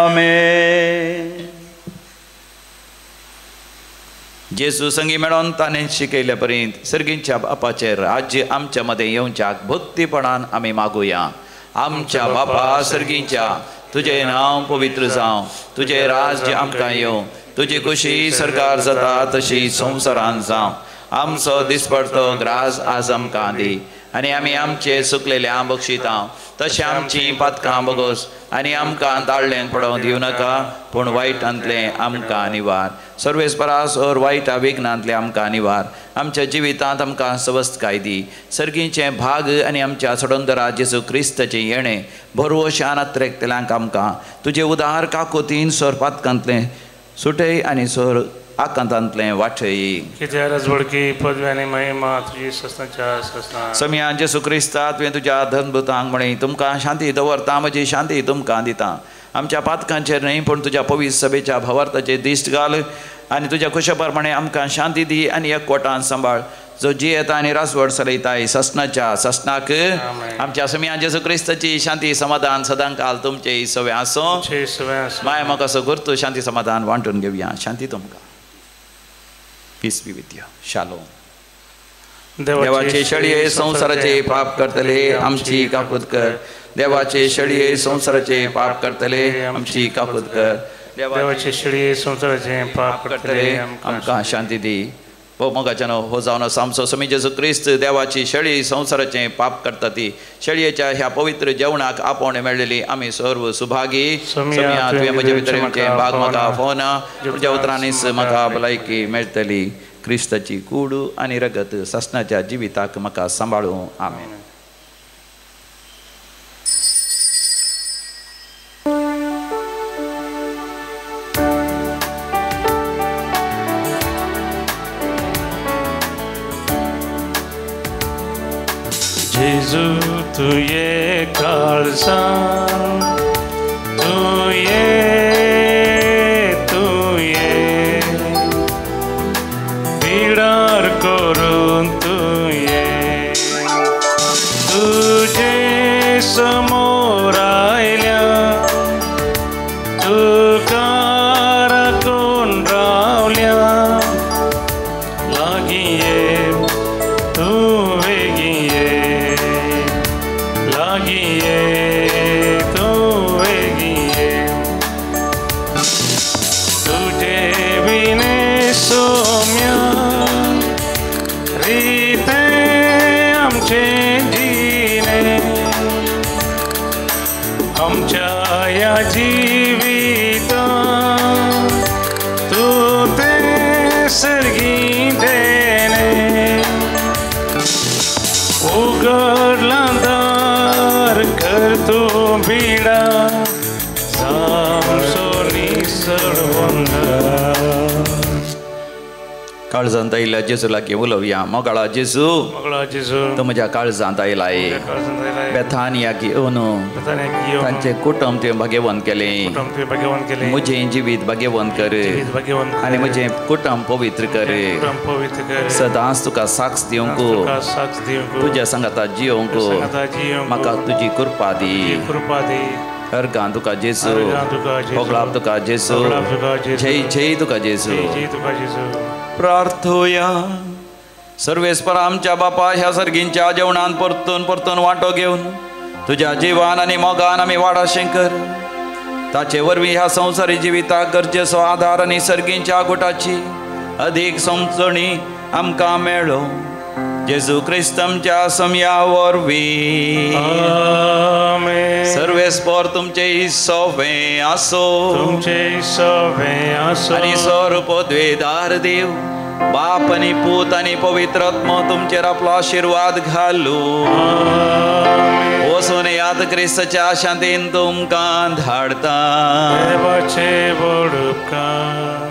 आमेन. जेसू संगी मेळोन ताणें शिकयल्या पर्यंत सर्गींच्या बापाचें राज्य आमच्या मध्ये येवच्याक भक्तीपणान आमी मागुया. आमच्या बापा सर्गींच्या तुझे नांव पवित्र जावं, तुझे राज्य आमकां येवं, तुजी खुशी सरकार जाता तशी संवसारांत जावं. आमचो दिसपडतो ग्रास आज आमकां दी आनी आमी आमचे सुकलेल्या बक्षिता तशें आमची पातकां बगोस आनी आमकां ताळ्ळेंत पडोवंक दिवं नाका पूण वायटांतलें आमकां निवार. सर्वेस्परास ओर वायटा विघ्नांतले आमकां निवार. आमच्या जिवितांत आमकां स्वस्थकाय दी. सर्गीचें भाग आनी आमच्या सोडोंदरा जेसू क्रिस्ताचें येणें भरवशान आत्रेकतल्यांक आमकां तुजे उदार काकोतीन सोर पातकांतलें सुटय आनी सोर आकांतांतलें वाटय. कित्या राजवडकी पदवी आनी महिमा तुजी सस्नाच्या सस्ना. समियान जेसू क्रिस्ता तुवें तुज्या धनभुतांक म्हणी तुमकां शांती दवरता, म्हजी शांती तुमकां दिता. आमच्या पातकांचेर न्हय पूण तुज्या पवित्र सभेच्या भावार्थाचेर दिश्ट घाल आनी तुज्या कुशप्रमाणे आमकां शांती दी आनी एकवटान सांबाळ. जो जियेता आनी रासवड चलयताय ससनाच्या ससनाक आमच्या समियान जेसू क्रिस्ताची शांती समाधान सदांकाल तुमचे सवे आसूं. माय म्हाका असो करतो शांती समाधान वांटून घेवया. शांती तुमकां. Peace be with you. Shalom. देवाचे शळये संसाराचे पाप करतले आमची काकूत कर. देवाचे शळये संसाराचे पाप करतले आमची काकूत कर. देवाचे शळये संसाराचे पाप करतले आमकां शांती दी. मोगाच्यान हो जावन आमचो समी जेसू क्रिस्त देवाची शळी संसाराचे पाप करता ती शळयेच्या ह्या पवित्र जेवणाक आपोवणे मेळलेली आमी सर्व सुभागी. समिया तुवें म्हजे भितरचे भाग म्हाका फोना तुज्या उतरांनीच म्हाका भलायकी मेळटली. क्रिस्ताची कूड आनी रगत ससनाच्या जिविताक म्हाका सांबाळूं. आमेन. जेजू तुये काळजा तुये पिडार करून तुये तुझे समोर आयल्या तुका राखून रावल्या लागीं ये तूं वेगीं ये लागीं ये तूं वेगीं ये तुझे बिने सोम्या रीते आमचे जिणे आमच्या या जिविता तू ते सर्गी देणे उगडला दार कर तू बिडा सामसोनी सर्वंदा. काळजांत आयिल्ल्या जेजू लागीं उलोवया. मोगाळा जेजू तो म्हज्या काळजांत आयलाय. बेथानियाक येवन तांचे कुटुंब तुवें भाग्यवान केलें. म्हजें जिवीत भाग्यवान कर आनी म्हजें कुटुंब पवित्र कर. सदांच तुका साक्ष दिवंक तुज्या संगाता जियोंक म्हाका तुजी कृपा दी. अर्गां तुका जेजू होगळाप तुका जेजू जय जय तुका जेजू. प्रार्थोया. सर्वेस्पर आमच्या बापा ह्या सर्गींच्या जेवणान परतून परतून वांटो घेवन तुज्या जिवान आनी मोगान आमी वाडाशें कर. ताचे वरवीं ह्या संवसारी जिविताक गरजेचो आधार आनी सर्गींच्या गुटाची अदीक समजणी आमकां मेळो. जेजू क्रिस्तमच्या समया वरवीं सर्वेस्पर तुमचे सवे आसो. आनी सर्वपदवेदार देव बाप आनी पूत आनी पवित्र आत्मा तुमचेर आपलो आशिर्वाद घालू. वचून याद क्रिस्ताच्या शांतीन तुमकां धाडता. देवाचे बड उपकार